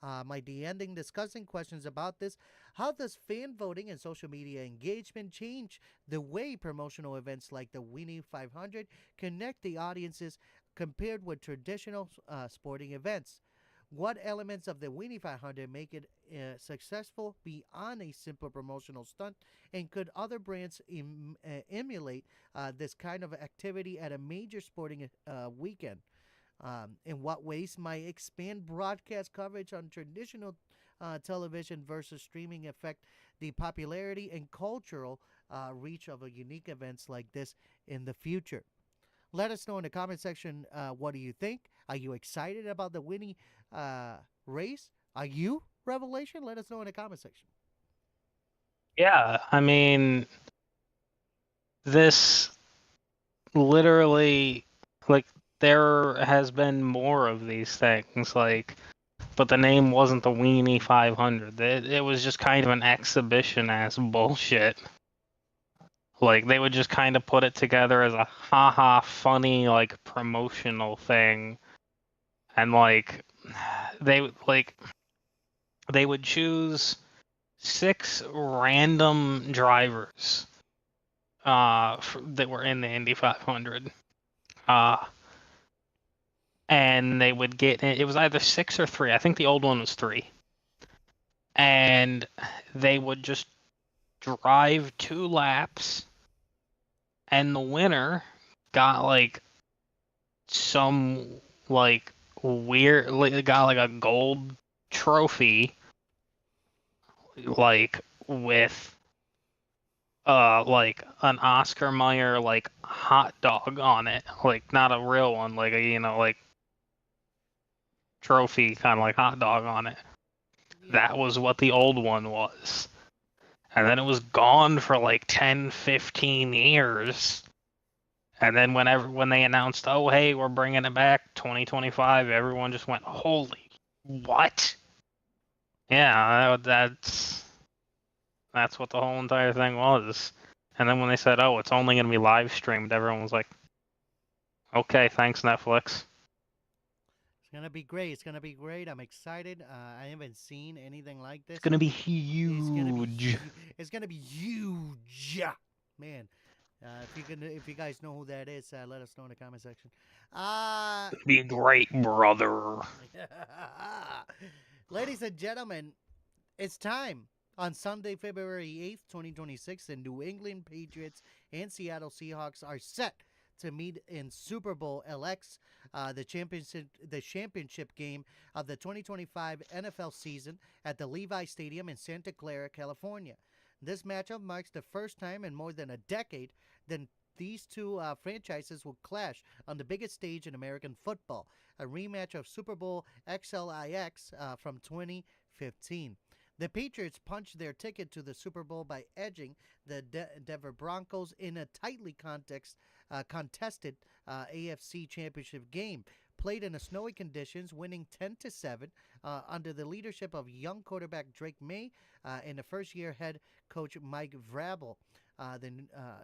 My ending discussing questions about this. How does fan voting and social media engagement change the way promotional events like the Weenie 500 connect the audiences compared with traditional sporting events? What elements of the Weenie 500 make it successful beyond a simple promotional stunt? And could other brands emulate this kind of activity at a major sporting weekend? In what ways might expand broadcast coverage on traditional television versus streaming affect the popularity and cultural reach of a unique events like this in the future? Let us know in the comment section, what do you think? Are you excited about the Winnie race? Are you, Revelation? Let us know in the comment section. Yeah, I mean, this literally, like, there has been more of these things, like, but the name wasn't the Weenie 500. It was just kind of an exhibition-ass bullshit. Like, they would just kind of put it together as a haha funny, like, promotional thing. And, like, they would choose 6 random drivers that were in the Indy 500. And they would get, it was either 6 or 3. I think the old one was 3. and they would just drive 2 laps, and the winner got like some like weird, got like a gold trophy, like with like an Oscar Mayer like hot dog on it, like not a real one, like a like trophy kind of like hot dog on it. Yeah. That was what the old one was. And then it was gone for like 10, 15 years. And then when they announced, oh hey, we're bringing it back 2025, everyone just went, holy what? Yeah, that's what the whole entire thing was. And then when they said, oh, it's only going to be live streamed, everyone was like, okay, thanks Netflix. It's gonna be great. It's gonna be great. I'm excited. I haven't seen anything like this. It's going to be It's gonna be huge. it's gonna be huge, man. If you guys know who that is, let us know in the comment section. Be great, brother. Ladies and gentlemen, it's time. On Sunday, February 8th, 2026, the New England Patriots and Seattle Seahawks are set to meet in Super Bowl LX, the championship game of the 2025 NFL season at the Levi Stadium in Santa Clara, California. This matchup marks the first time in more than a decade that these two franchises will clash on the biggest stage in American football, a rematch of Super Bowl XLIX from 2015. The Patriots punched their ticket to the Super Bowl by edging the Denver Broncos in a tightly contested AFC Championship game. Played in snowy conditions, winning 10-7 under the leadership of young quarterback Drake May and the first-year head coach Mike Vrabel.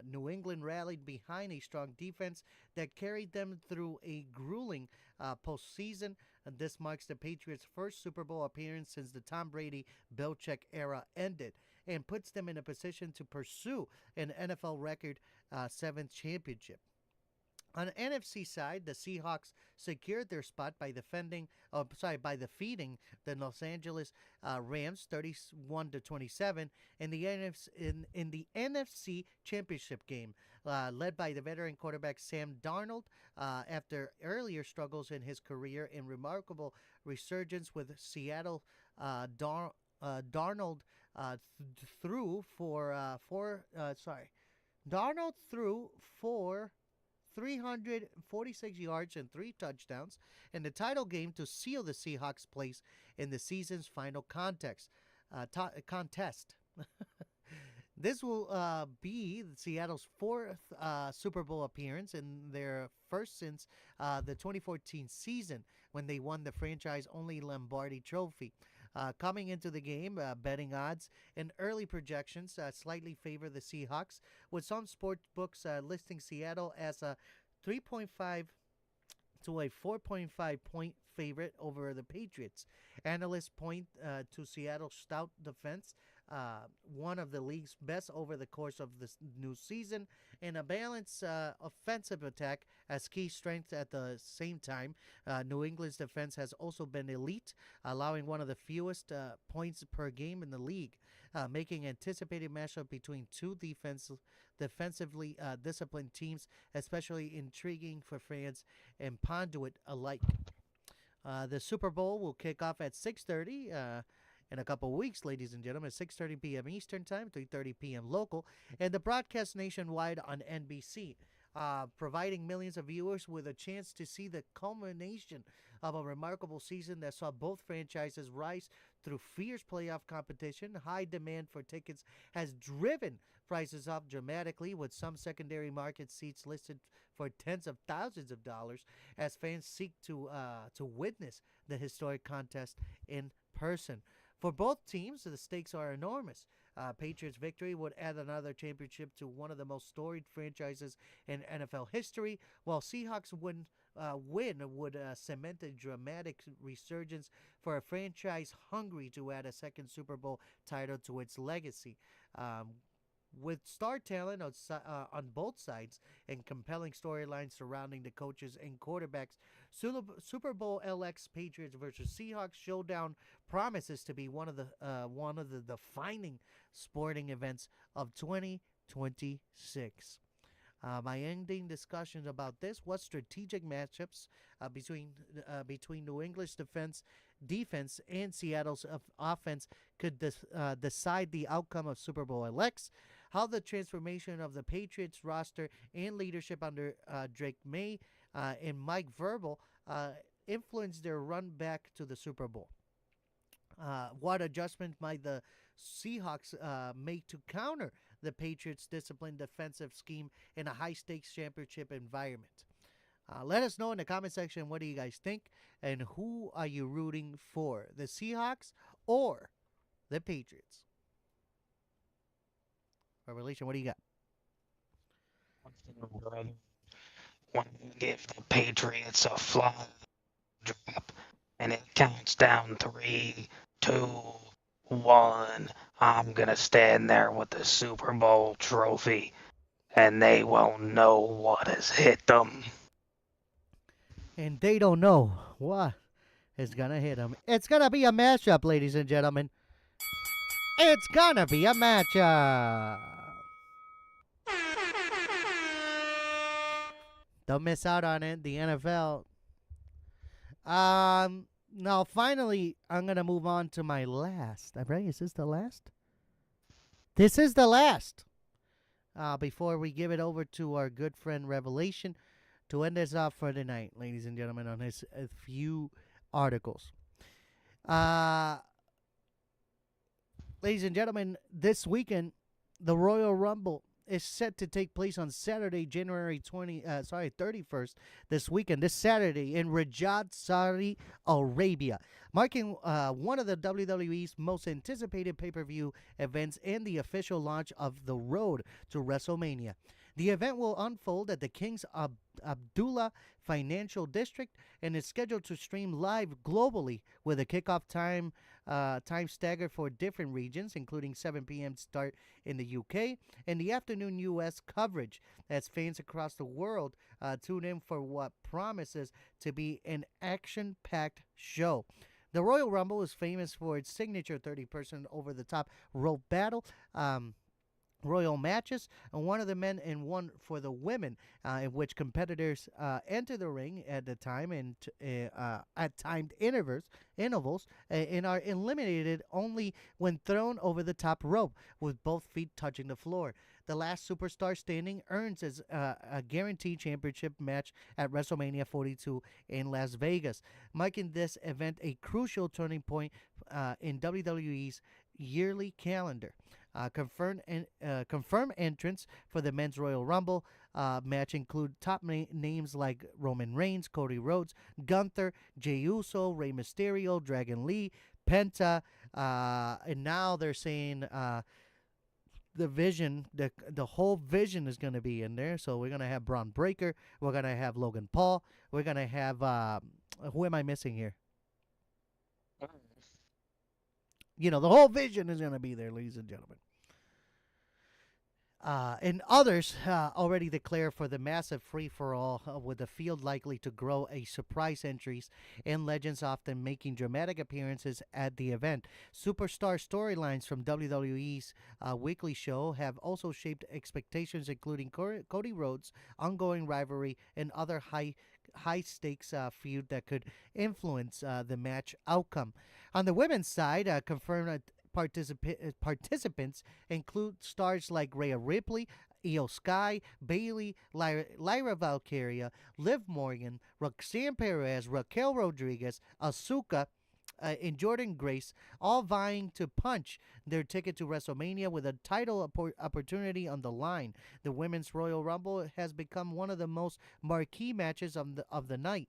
New England rallied behind a strong defense that carried them through a grueling postseason. This marks the Patriots' first Super Bowl appearance since the Tom Brady-Belichick era ended and puts them in a position to pursue an NFL record 7th championship. On the NFC side, the Seahawks secured their spot by defeating the Los Angeles Rams 31-27 in the NFC Championship game, led by the veteran quarterback Sam Darnold after earlier struggles in his career and remarkable resurgence with Seattle. Darnold threw for Darnold threw for 346 yards and 3 touchdowns in the title game to seal the Seahawks' place in the season's final contest. This will be Seattle's 4th Super Bowl appearance and their first since the 2014 season when they won the franchise-only Lombardi Trophy. Coming into the game, betting odds and early projections slightly favor the Seahawks, with some sports books listing Seattle as a 3.5 to a 4.5 point favorite over the Patriots. Analysts point to Seattle's stout defense, one of the league's best over the course of this new season, and a balanced offensive attack as key strengths at the same time. New England's defense has also been elite, allowing one of the fewest points per game in the league, making anticipated matchup between two defensively disciplined teams especially intriguing for fans and pundit alike. The Super Bowl will kick off at 6:30 in a couple of weeks, ladies and gentlemen, 6:30 p.m. Eastern Time, 3:30 p.m. local, and the broadcast nationwide on NBC, providing millions of viewers with a chance to see the culmination of a remarkable season that saw both franchises rise through fierce playoff competition. High demand for tickets has driven prices up dramatically, with some secondary market seats listed for tens of thousands of dollars as fans seek to witness the historic contest in person. For both teams, the stakes are enormous. Patriots' victory would add another championship to one of the most storied franchises in NFL history, while Seahawks win would cement a dramatic resurgence for a franchise hungry to add a second Super Bowl title to its legacy. With star talent on both sides and compelling storylines surrounding the coaches and quarterbacks, Super Bowl LX Patriots versus Seahawks showdown promises to be one of the defining sporting events of 2026. My ending discussions about this: what strategic matchups between New England's defense and Seattle's offense could decide the outcome of Super Bowl LX. How the transformation of the Patriots roster and leadership under Drake May and Mike Verbal influenced their run back to the Super Bowl. What adjustment might the Seahawks make to counter the Patriots' disciplined defensive scheme in a high stakes championship environment? Let us know in the comment section, what do you guys think, and who are you rooting for, the Seahawks or the Patriots? Revelation, what do you got? Want to give the Patriots a fly drop, and it counts down 3, 2, 1. I'm gonna stand there with the Super Bowl trophy, and they won't know what has hit them. And they don't know what is going to hit them. It's going to be a matchup, ladies and gentlemen. It's going to be a matchup. Don't miss out on it, the NFL. Now, finally, I'm going to move on to my last. Right? Is this the last? This is the last. Before we give it over to our good friend Revelation to end us off for the night, ladies and gentlemen, on his few articles. Ladies and gentlemen, this weekend, the Royal Rumble is set to take place on Saturday, January 31st, this Saturday in Riyadh, Saudi Arabia, marking one of the WWE's most anticipated pay-per-view events and the official launch of the road to WrestleMania. The event will unfold at the King's Abdullah Financial District and is scheduled to stream live globally with a kickoff time staggered for different regions, including 7 p.m. start in the UK and the afternoon U.S. coverage, as fans across the world tune in for what promises to be an action-packed show. The Royal Rumble is famous for its signature 30-person over-the-top rope battle, royal matches, and one of the men and one for the women, in which competitors enter the ring at the time and at timed intervals and are eliminated only when thrown over the top rope with both feet touching the floor. The last superstar standing earns a guaranteed championship match at WrestleMania 42 in Las Vegas, making this event a crucial turning point in WWE's yearly calendar. Confirmed entrants for the Men's Royal Rumble match include top names like Roman Reigns, Cody Rhodes, Gunther, Jey Uso, Rey Mysterio, Dragon Lee, Penta, and now they're saying the Vision, the whole Vision is going to be in there. So we're going to have Braun Breaker, we're going to have Logan Paul, we're going to have who am I missing here? The whole Vision is going to be there, ladies and gentlemen. And others already declare for the massive free-for-all, with the field likely to grow a surprise entries and legends often making dramatic appearances at the event. Superstar storylines from WWE's weekly show have also shaped expectations, including Cody Rhodes' ongoing rivalry and other high-stakes feud that could influence the match outcome. On the women's side, confirmed participants include stars like Rhea Ripley, Io Sky, Bayley, Lyra Valkyria, Liv Morgan, Roxanne Perez, Raquel Rodriguez, Asuka, and Jordan Grace, all vying to punch their ticket to WrestleMania with a title opportunity on the line. The Women's Royal Rumble has become one of the most marquee matches of the night,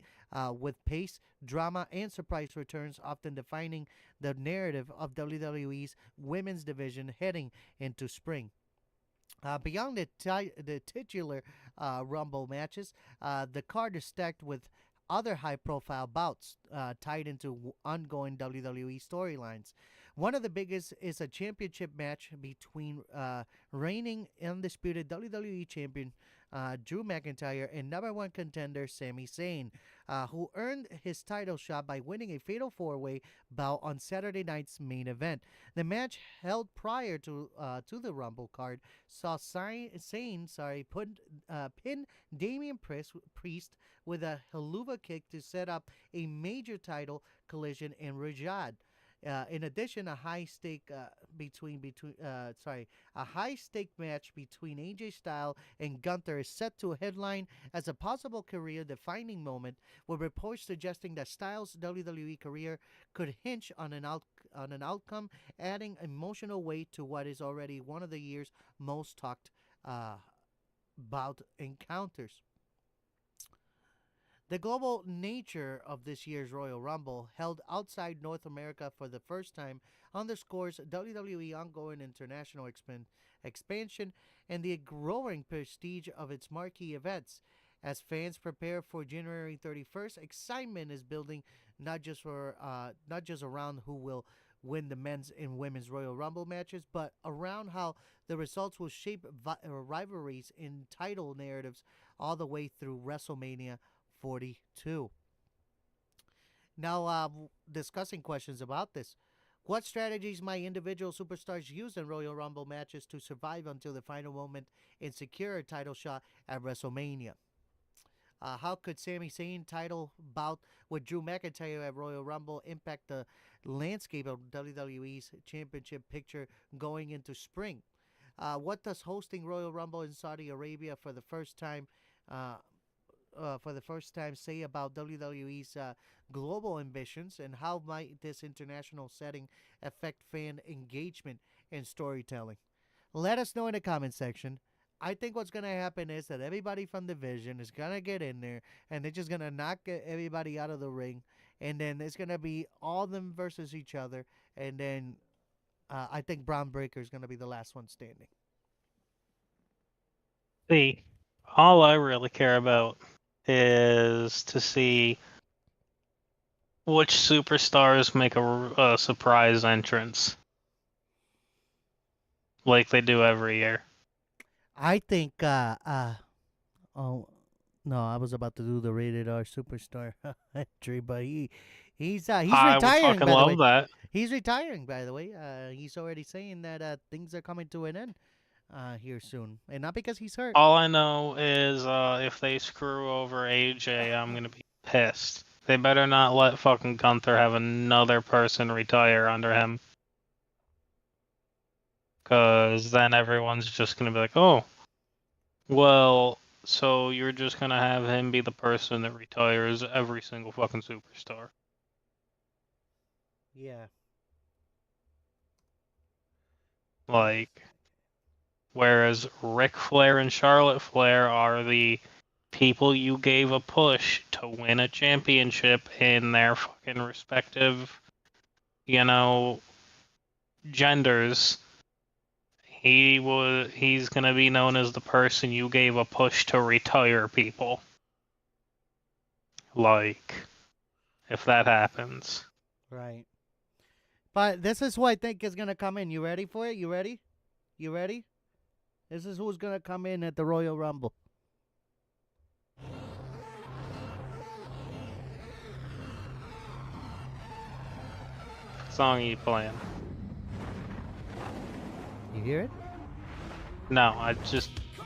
with pace, drama, and surprise returns often defining the narrative of WWE's women's division heading into spring. Beyond the titular Rumble matches, the card is stacked with other high-profile bouts tied into ongoing WWE storylines. One of the biggest is a championship match between reigning undisputed WWE champion Drew McIntyre and number one contender Sami Zayn, who earned his title shot by winning a fatal four-way bout on Saturday night's main event. The match, held prior to the Rumble card, saw pin Damian Priest with a haluva kick to set up a major title collision in Riyadh. In addition, a high stake match between AJ Styles and Gunther is set to headline as a possible career defining moment, with reports suggesting that Styles' WWE career could hinge on an outcome, adding emotional weight to what is already one of the year's most talked bout encounters. The global nature of this year's Royal Rumble, held outside North America for the first time, underscores WWE ongoing international expansion and the growing prestige of its marquee events. As fans prepare for January 31st, excitement is building not just around who will win the men's and women's Royal Rumble matches, but around how the results will shape rivalries in title narratives all the way through WrestleMania 42. Now, discussing questions about this. What strategies might individual superstars use in Royal Rumble matches to survive until the final moment and secure a title shot at WrestleMania? How could Sami Zayn title bout with Drew McIntyre at Royal Rumble impact the landscape of WWE's championship picture going into spring? What does hosting Royal Rumble in Saudi Arabia uh, for the first time say about WWE's global ambitions, and how might this international setting affect fan engagement and storytelling? Let us know in the comment section. I think what's going to happen is that everybody from the division is going to get in there, and they're just going to knock everybody out of the ring, and then it's going to be all them versus each other, and then I think Braun Breaker is going to be the last one standing. See, all I really care about is to see which superstars make a surprise entrance, like they do every year. I think, oh, no, I was about to do the rated R superstar entry, but he's I would retiring, fucking by the love way. that. He's retiring, by the way. He's already saying that things are coming to an end here soon, and not because he's hurt. All I know is if they screw over AJ, I'm gonna be pissed. They better not let fucking Gunther have another person retire under him. Because then everyone's just gonna be like, oh, well, so you're just gonna have him be the person that retires every single fucking superstar. Yeah. Like, whereas Ric Flair and Charlotte Flair are the people you gave a push to win a championship in their fucking respective, genders. He's gonna be known as the person you gave a push to retire people. Like, if that happens. Right. But this is who I think is gonna come in. You ready for it? You ready? You ready? This is who's gonna come in at the Royal Rumble. Song are you playing? You hear it? No,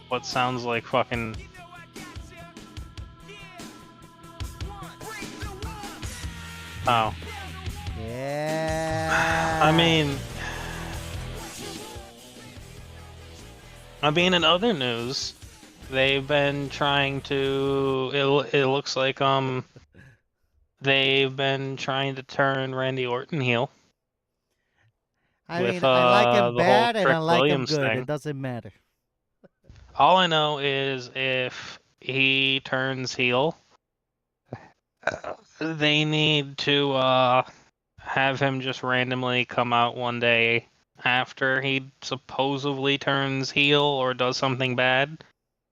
what sounds like fucking. Oh. Yeah. I mean, in other news, they've been trying to. It looks like they've been trying to turn Randy Orton heel. I with, mean, I like him the whole bad and I Trick like him Williams good. thing. It doesn't matter. All I know is if he turns heel, they need to have him just randomly come out one day after he supposedly turns heel or does something bad.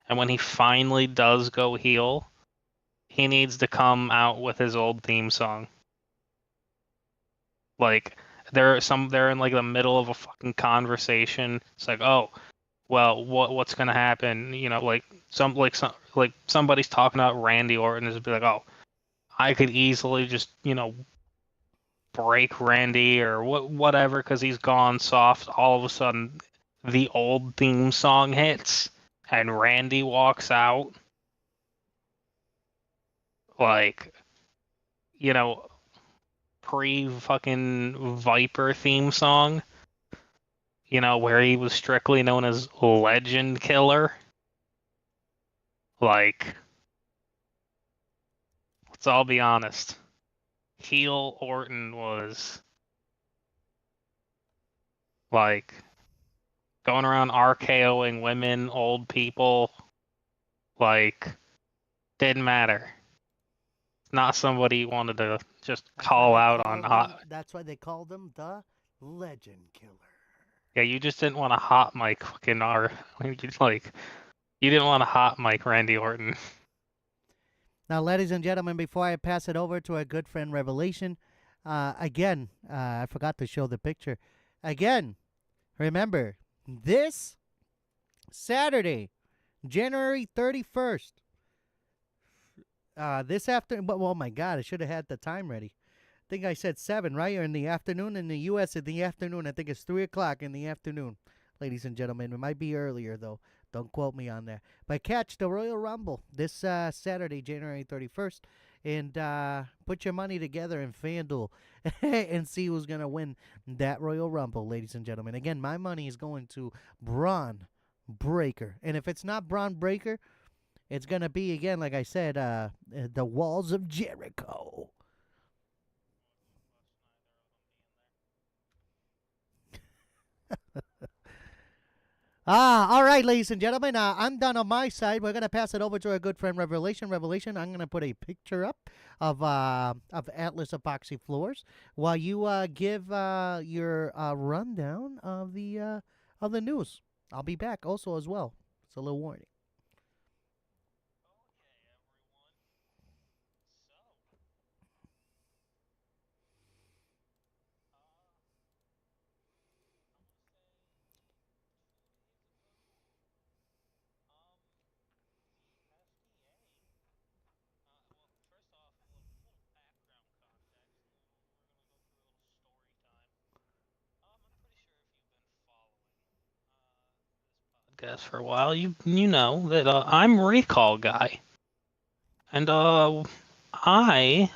And when he finally does go heel, he needs to come out with his old theme song. Like, they're in like the middle of a fucking conversation. It's like, oh, well, what's gonna happen? You know, like somebody's talking about Randy Orton, is be like, oh, I could easily just, you know, break Randy or whatever because he's gone soft. All of a sudden, the old theme song hits and Randy walks out. Like, you know, pre-fucking Viper theme song, you know, where he was strictly known as Legend Killer. Like, let's all be honest. Heel Orton was like going around RKOing women, old people, like didn't matter. Not somebody you wanted to just call out on hot. That's why they called him the Legend Killer. Yeah, you just didn't want a hot mic fucking like you didn't want a hot mic Randy Orton. Now, ladies and gentlemen, before I pass it over to our good friend Revelation, again, I forgot to show the picture. Again, remember, this Saturday, January 31st, this afternoon, but oh my God, I should have had the time ready. I think I said 7, right? Or in the afternoon. In the U.S., in the afternoon. I think it's 3 o'clock in the afternoon, ladies and gentlemen. It might be earlier, though. Don't quote me on that. But catch the Royal Rumble this Saturday, January 31st, and put your money together in FanDuel and see who's going to win that Royal Rumble, ladies and gentlemen. Again, my money is going to Braun Breaker. And if it's not Braun Breaker, it's going to be, again, like I said, the Walls of Jericho. All right, ladies and gentlemen, I'm done on my side. We're going to pass it over to our good friend Revelation. Revelation, I'm going to put a picture up of Atlas Epoxy Floors while you give your rundown of the news. I'll be back also as well. It's a little warning. Guess for a while, you know that I'm Recall Guy, and I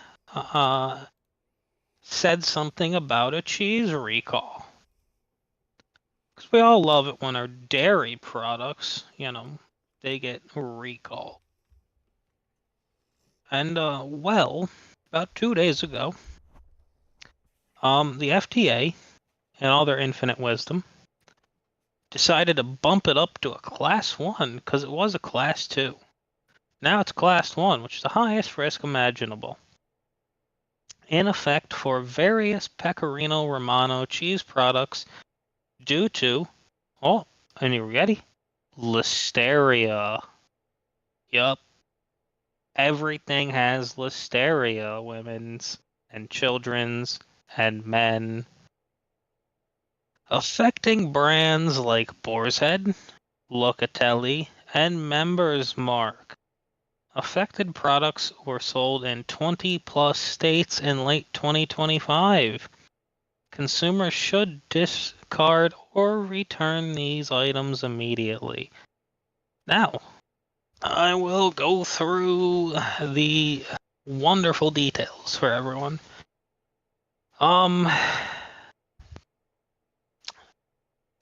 said something about a cheese recall. Because we all love it when our dairy products, you know, they get recalled. And, well, about 2 days ago, the FDA, in all their infinite wisdom, decided to bump it up to a Class 1, because it was a Class 2. Now it's Class 1, which is the highest risk imaginable. In effect for various Pecorino Romano cheese products due to, oh, and you ready? Listeria. Yup. Everything has listeria, women's and children's and men. Affecting brands like Boar's Head, Locatelli, and Members Mark. Affected products were sold in 20-plus states in late 2025. Consumers should discard or return these items immediately. Now, I will go through the wonderful details for everyone.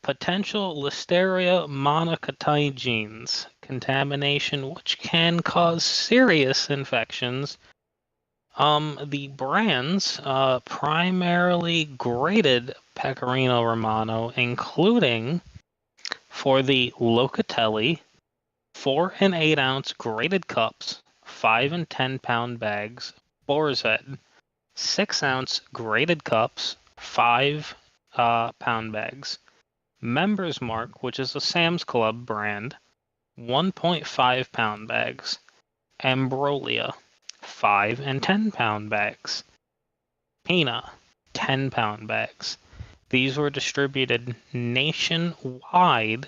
Potential Listeria monocytogenes contamination, which can cause serious infections. The brands primarily graded Pecorino Romano, including for the Locatelli 4 and 8 ounce graded cups, 5 and 10 pound bags, Boar's Head 6 ounce graded cups, 5 pound bags. Members Mark, which is a Sam's Club brand, 1.5 pound bags. Ambrolia, 5 and 10 pound bags. Pina, 10 pound bags. These were distributed nationwide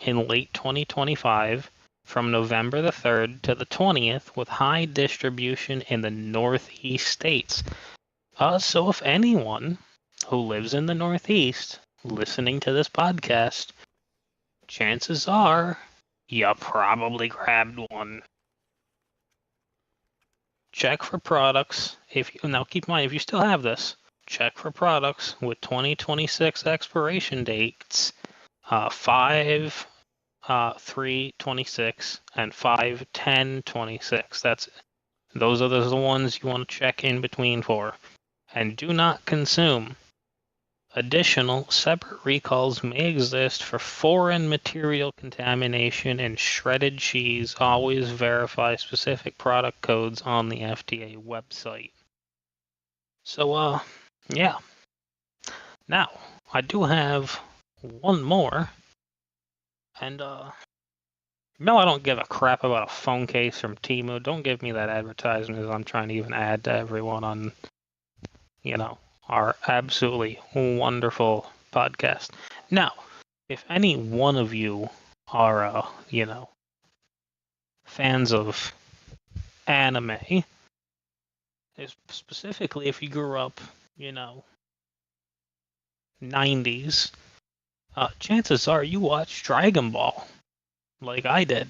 in late 2025 from November the 3rd to the 20th, with high distribution in the Northeast states. So if anyone who lives in the Northeast listening to this podcast, chances are you probably grabbed one. Check for products. Now keep in mind, if you still have this, check for products with 2026 expiration dates, 5/3/26 and 5/10/26. Those are the ones you want to check in between for. And do not consume. Additional separate recalls may exist for foreign material contamination and shredded cheese. Always verify specific product codes on the FDA website. So, yeah. Now, I do have one more. And, no, I don't give a crap about a phone case from Temu. Don't give me that advertisement as I'm trying to even add to everyone on, our absolutely wonderful podcast. Now, if any one of you are, fans of anime, specifically if you grew up, 90s, chances are you watched Dragon Ball, like I did.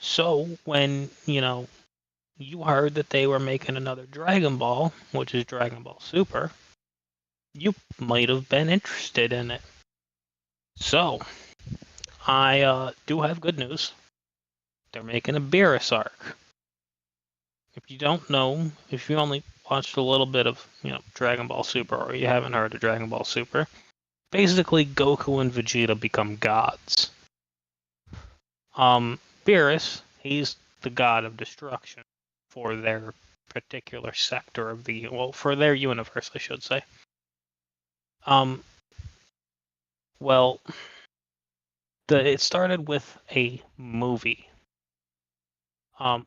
So when, you heard that they were making another Dragon Ball, which is Dragon Ball Super, you might have been interested in it. So, I do have good news. They're making a Beerus arc. If you don't know, if you only watched a little bit of, Dragon Ball Super, or you haven't heard of Dragon Ball Super, basically Goku and Vegeta become gods. Beerus, he's the god of destruction for their particular sector of for their universe, I should say. It started with a movie,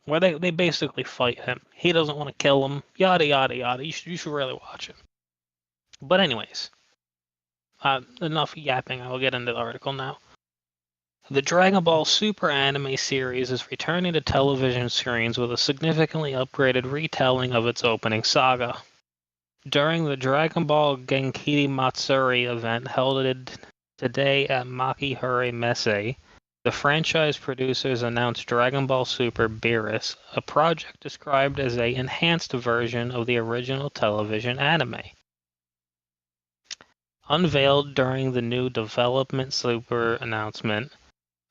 where they basically fight him. He doesn't want to kill him, yada yada yada. You should really watch it. But anyways, enough yapping. I will get into the article now. The Dragon Ball Super anime series is returning to television screens with a significantly upgraded retelling of its opening saga. During the Dragon Ball Genki Matsuri event held today at Makihure Messe, the franchise producers announced Dragon Ball Super Beerus, a project described as an enhanced version of the original television anime. Unveiled during the new Development Super announcement,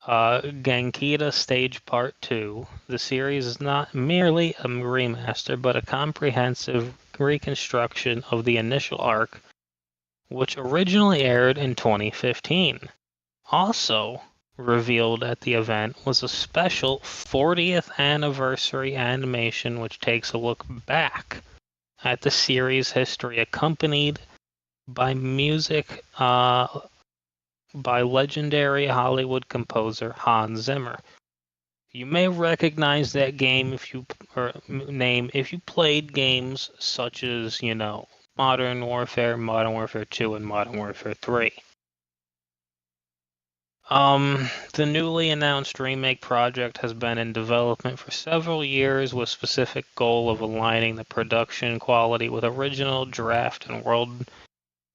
Genkida Stage Part 2, the series is not merely a remaster, but a comprehensive reconstruction of the initial arc, which originally aired in 2015. Also revealed at the event was a special 40th anniversary animation which takes a look back at the series' history, accompanied by music by legendary Hollywood composer Hans Zimmer. You may recognize that game if you played games such as, Modern Warfare, Modern Warfare 2, and Modern Warfare 3. The newly announced remake project has been in development for several years with specific goal of aligning the production quality with original draft and world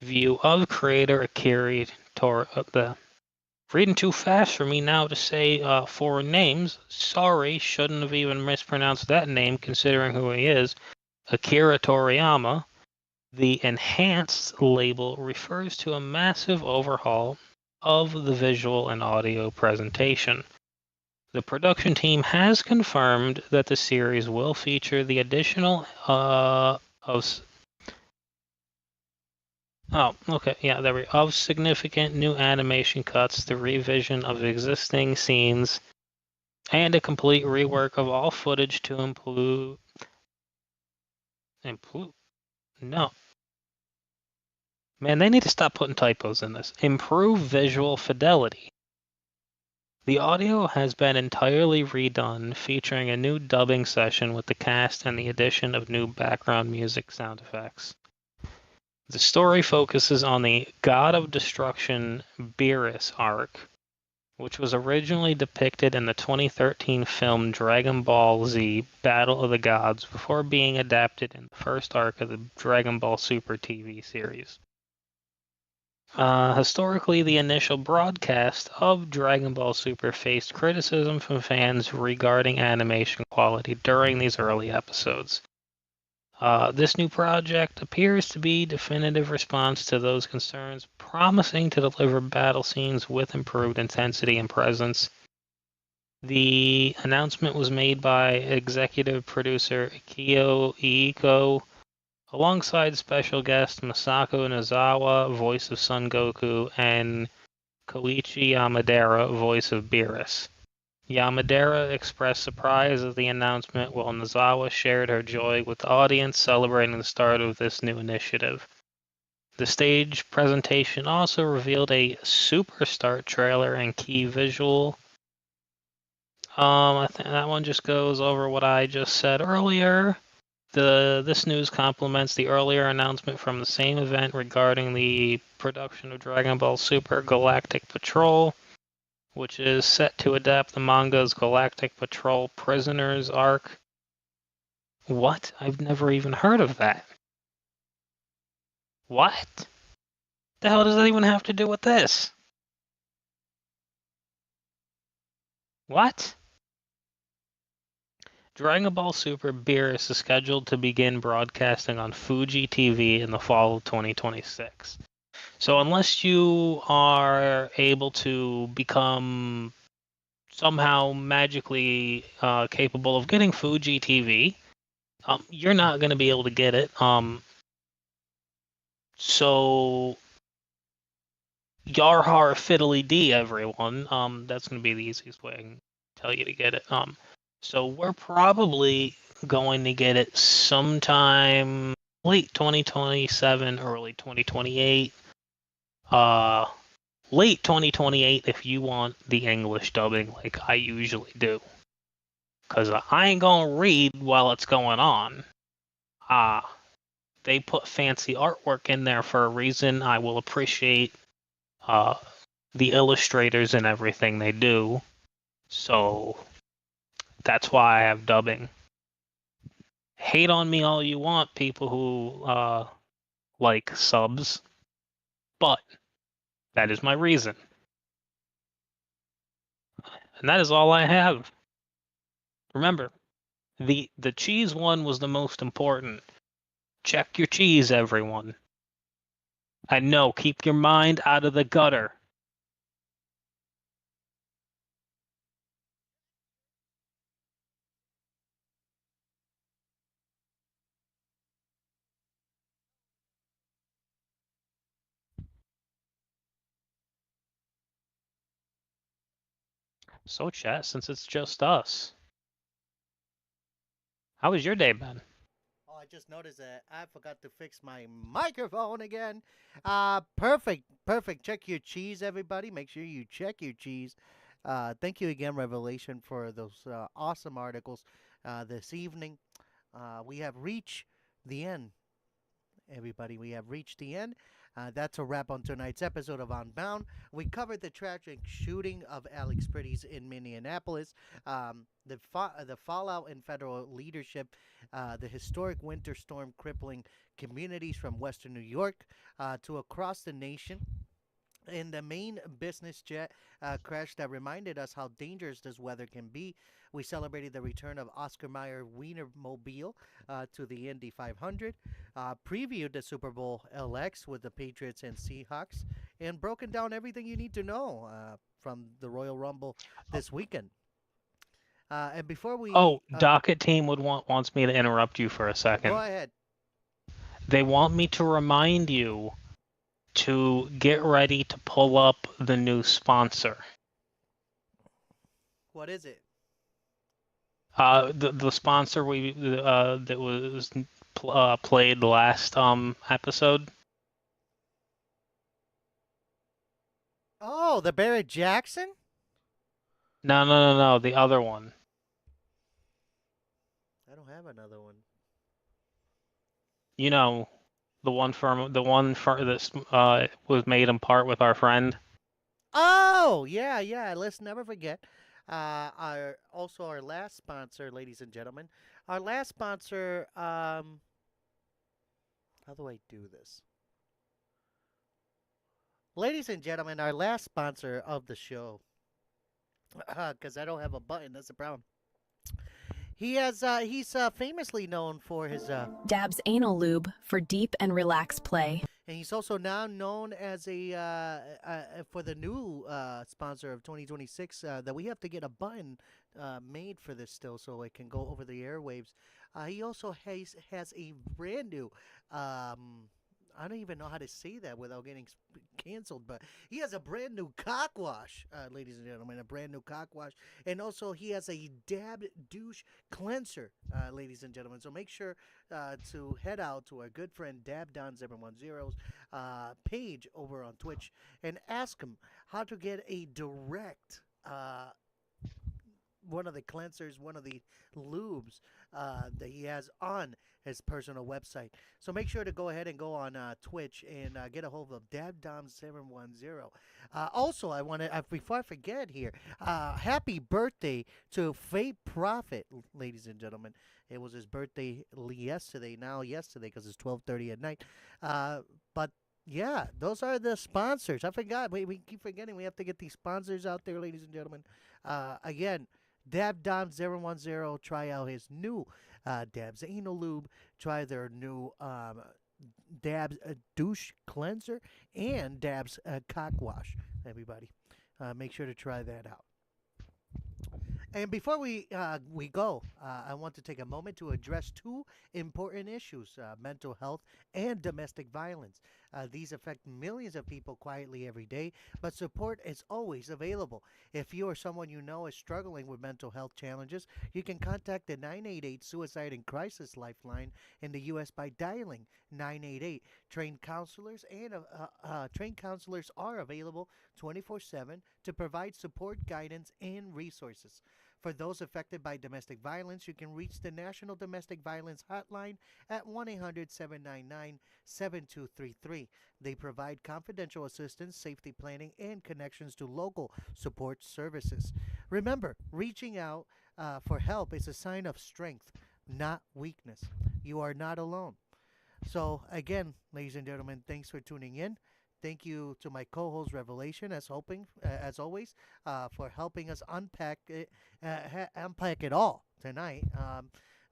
view of creator Akira Toriyama. Reading too fast for me now to say foreign names. Sorry, shouldn't have even mispronounced that name considering who he is. Akira Toriyama. The enhanced label refers to a massive overhaul of the visual and audio presentation. The production team has confirmed that the series will feature the additional of significant new animation cuts, the revision of existing scenes, and a complete rework of all footage to improve visual fidelity. The audio has been entirely redone, featuring a new dubbing session with the cast and the addition of new background music sound effects. The story focuses on the God of Destruction Beerus arc, which was originally depicted in the 2013 film Dragon Ball Z Battle of the Gods before being adapted in the first arc of the Dragon Ball Super TV series. Historically, the initial broadcast of Dragon Ball Super faced criticism from fans regarding animation quality during these early episodes. This new project appears to be a definitive response to those concerns, promising to deliver battle scenes with improved intensity and presence. The announcement was made by executive producer Akio Iiko, alongside special guest Masako Nozawa, voice of Son Goku, and Koichi Yamadera, voice of Beerus. Yamadera expressed surprise at the announcement, while Nozawa shared her joy with the audience, celebrating the start of this new initiative. The stage presentation also revealed a Superstart trailer and key visual. I think that one just goes over what I just said earlier. This news complements the earlier announcement from the same event regarding the production of Dragon Ball Super Galactic Patrol, which is set to adapt the manga's Galactic Patrol Prisoners arc. What? I've never even heard of that. What? The hell does that even have to do with this? What? Dragon Ball Super Beerus is scheduled to begin broadcasting on Fuji TV in the fall of 2026. So unless you are able to become somehow magically capable of getting Fuji TV, you're not going to be able to get it. So yar har fiddly dee, everyone. That's going to be the easiest way I can tell you to get it. So we're probably going to get it sometime late 2027, early 2028. Late 2028 if you want the English dubbing like I usually do. Because I ain't going to read while it's going on. They put fancy artwork in there for a reason. I will appreciate the illustrators and everything they do. So that's why I have dubbing. Hate on me all you want, people who like subs, but that is my reason. And that is all I have. Remember, the cheese one was the most important. Check your cheese, everyone. I know, keep your mind out of the gutter. So, chat, since it's just us, how was your day, Ben? Oh, I just noticed that I forgot to fix my microphone again. Perfect. Check your cheese, everybody. Make sure you check your cheese. Thank you again, Revelation, for those awesome articles this evening. We have reached the end, everybody. We have reached the end. That's a wrap on tonight's episode of Unbound. We covered the tragic shooting of Alex Pretti's in Minneapolis, the fallout in federal leadership, the historic winter storm crippling communities from western New York to across the nation, in the Maine business jet crash that reminded us how dangerous this weather can be. We celebrated the return of Oscar Mayer Wienermobile to the Indy 500, previewed the Super Bowl LX with the Patriots and Seahawks, and broken down everything you need to know from the Royal Rumble this weekend. And before we Docket team wants me to interrupt you for a second. Go ahead. They want me to remind you to get ready to pull up the new sponsor. What is it? The sponsor that was played last episode. Oh, the Barrett Jackson? No, the other one. I don't have another one. You know, The one that was made in part with our friend. Oh, yeah, yeah. Let's never forget. Our last sponsor, ladies and gentlemen. Our last sponsor. How do I do this? Ladies and gentlemen, our last sponsor of the show. Because I don't have a button. That's the problem. He's famously known for his Dab's Anal Lube for deep and relaxed play. and he's also now known as for the new sponsor of 2026 that we have to get a button made for this still so it can go over the airwaves. He also has a brand new I don't even know how to say that without getting canceled, but he has a brand new cock wash, ladies and gentlemen, a brand new cock wash. And also, he has a dab douche cleanser, ladies and gentlemen. So make sure to head out to our good friend Dab Don 710's page over on Twitch and ask him how to get a direct one of the cleansers, one of the lubes that he has on his personal website. So make sure to go ahead and go on Twitch and get a hold of DabDom710. Also, I want to, before I forget here, happy birthday to Fate Prophet, ladies and gentlemen. It was his birthday yesterday, because it's 12:30 at night. But yeah, those are the sponsors. I forgot. We keep forgetting. We have to get these sponsors out there, ladies and gentlemen. Again, DabDom010, try out his new Dab's Anal Lube. Try their new Dab's Douche Cleanser and Dab's Cock Wash, everybody. Make sure to try that out. And before we go, I want to take a moment to address two important issues: mental health and domestic violence. These affect millions of people quietly every day, but support is always available. If you or someone you know is struggling with mental health challenges, you can contact the 988 Suicide and Crisis Lifeline in the U.S. by dialing 988. Trained counselors are available 24/7 to provide support, guidance, and resources. For those affected by domestic violence, you can reach the National Domestic Violence Hotline at 1-800-799-7233. They provide confidential assistance, safety planning, and connections to local support services. Remember, reaching out for help is a sign of strength, not weakness. You are not alone. So, again, ladies and gentlemen, thanks for tuning in. Thank you to my co-host Revelation, as always, for helping us unpack it all tonight.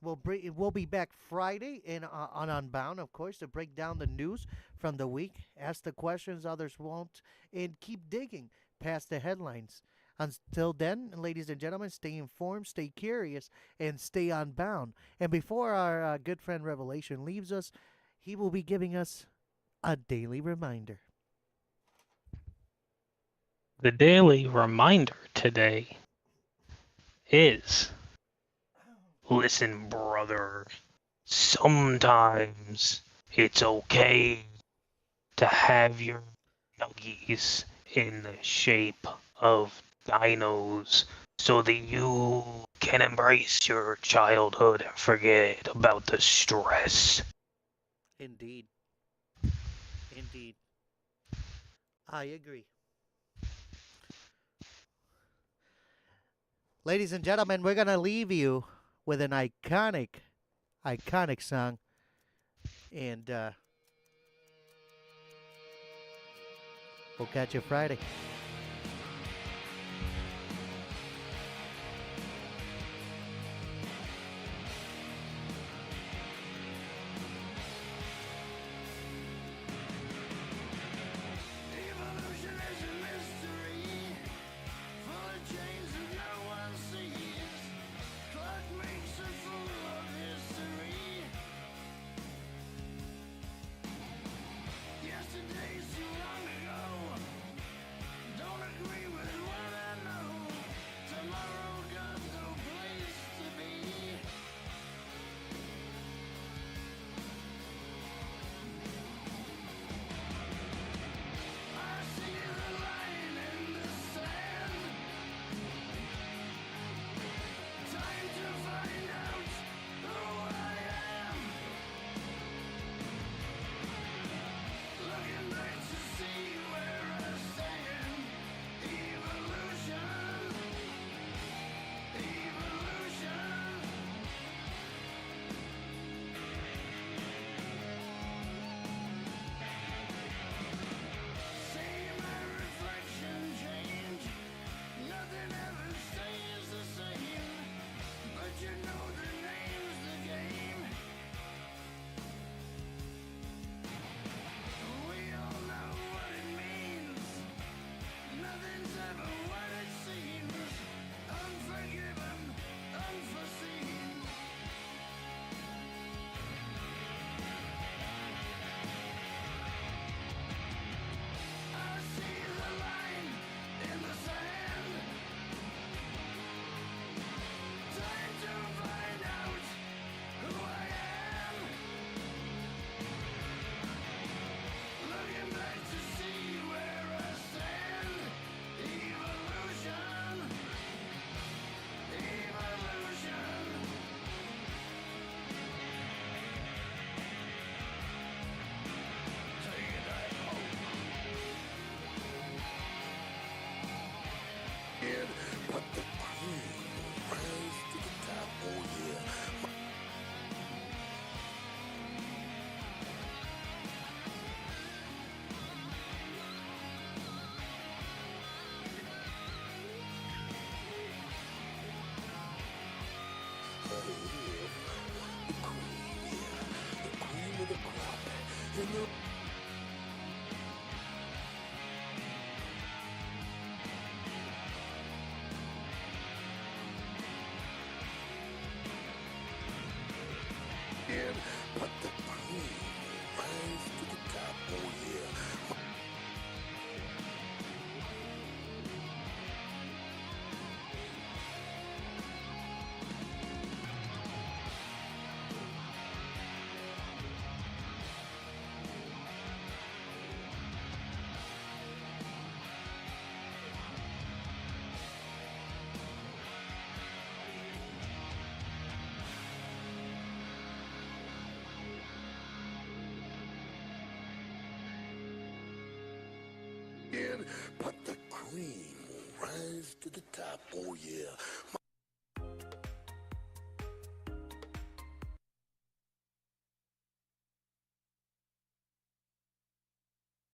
We'll be back Friday on Unbound, of course, to break down the news from the week, ask the questions others won't, and keep digging past the headlines. Until then, ladies and gentlemen, stay informed, stay curious, and stay unbound. And before our good friend Revelation leaves us, he will be giving us a daily reminder. The daily reminder today is, listen, brother, sometimes it's okay to have your nuggies in the shape of dinos so that you can embrace your childhood and forget about the stress. Indeed. Indeed. I agree. Ladies and gentlemen, we're going to leave you with an iconic song. And we'll catch you Friday. But the cream rise to the top, oh yeah. But the cream will rise to the top, oh yeah.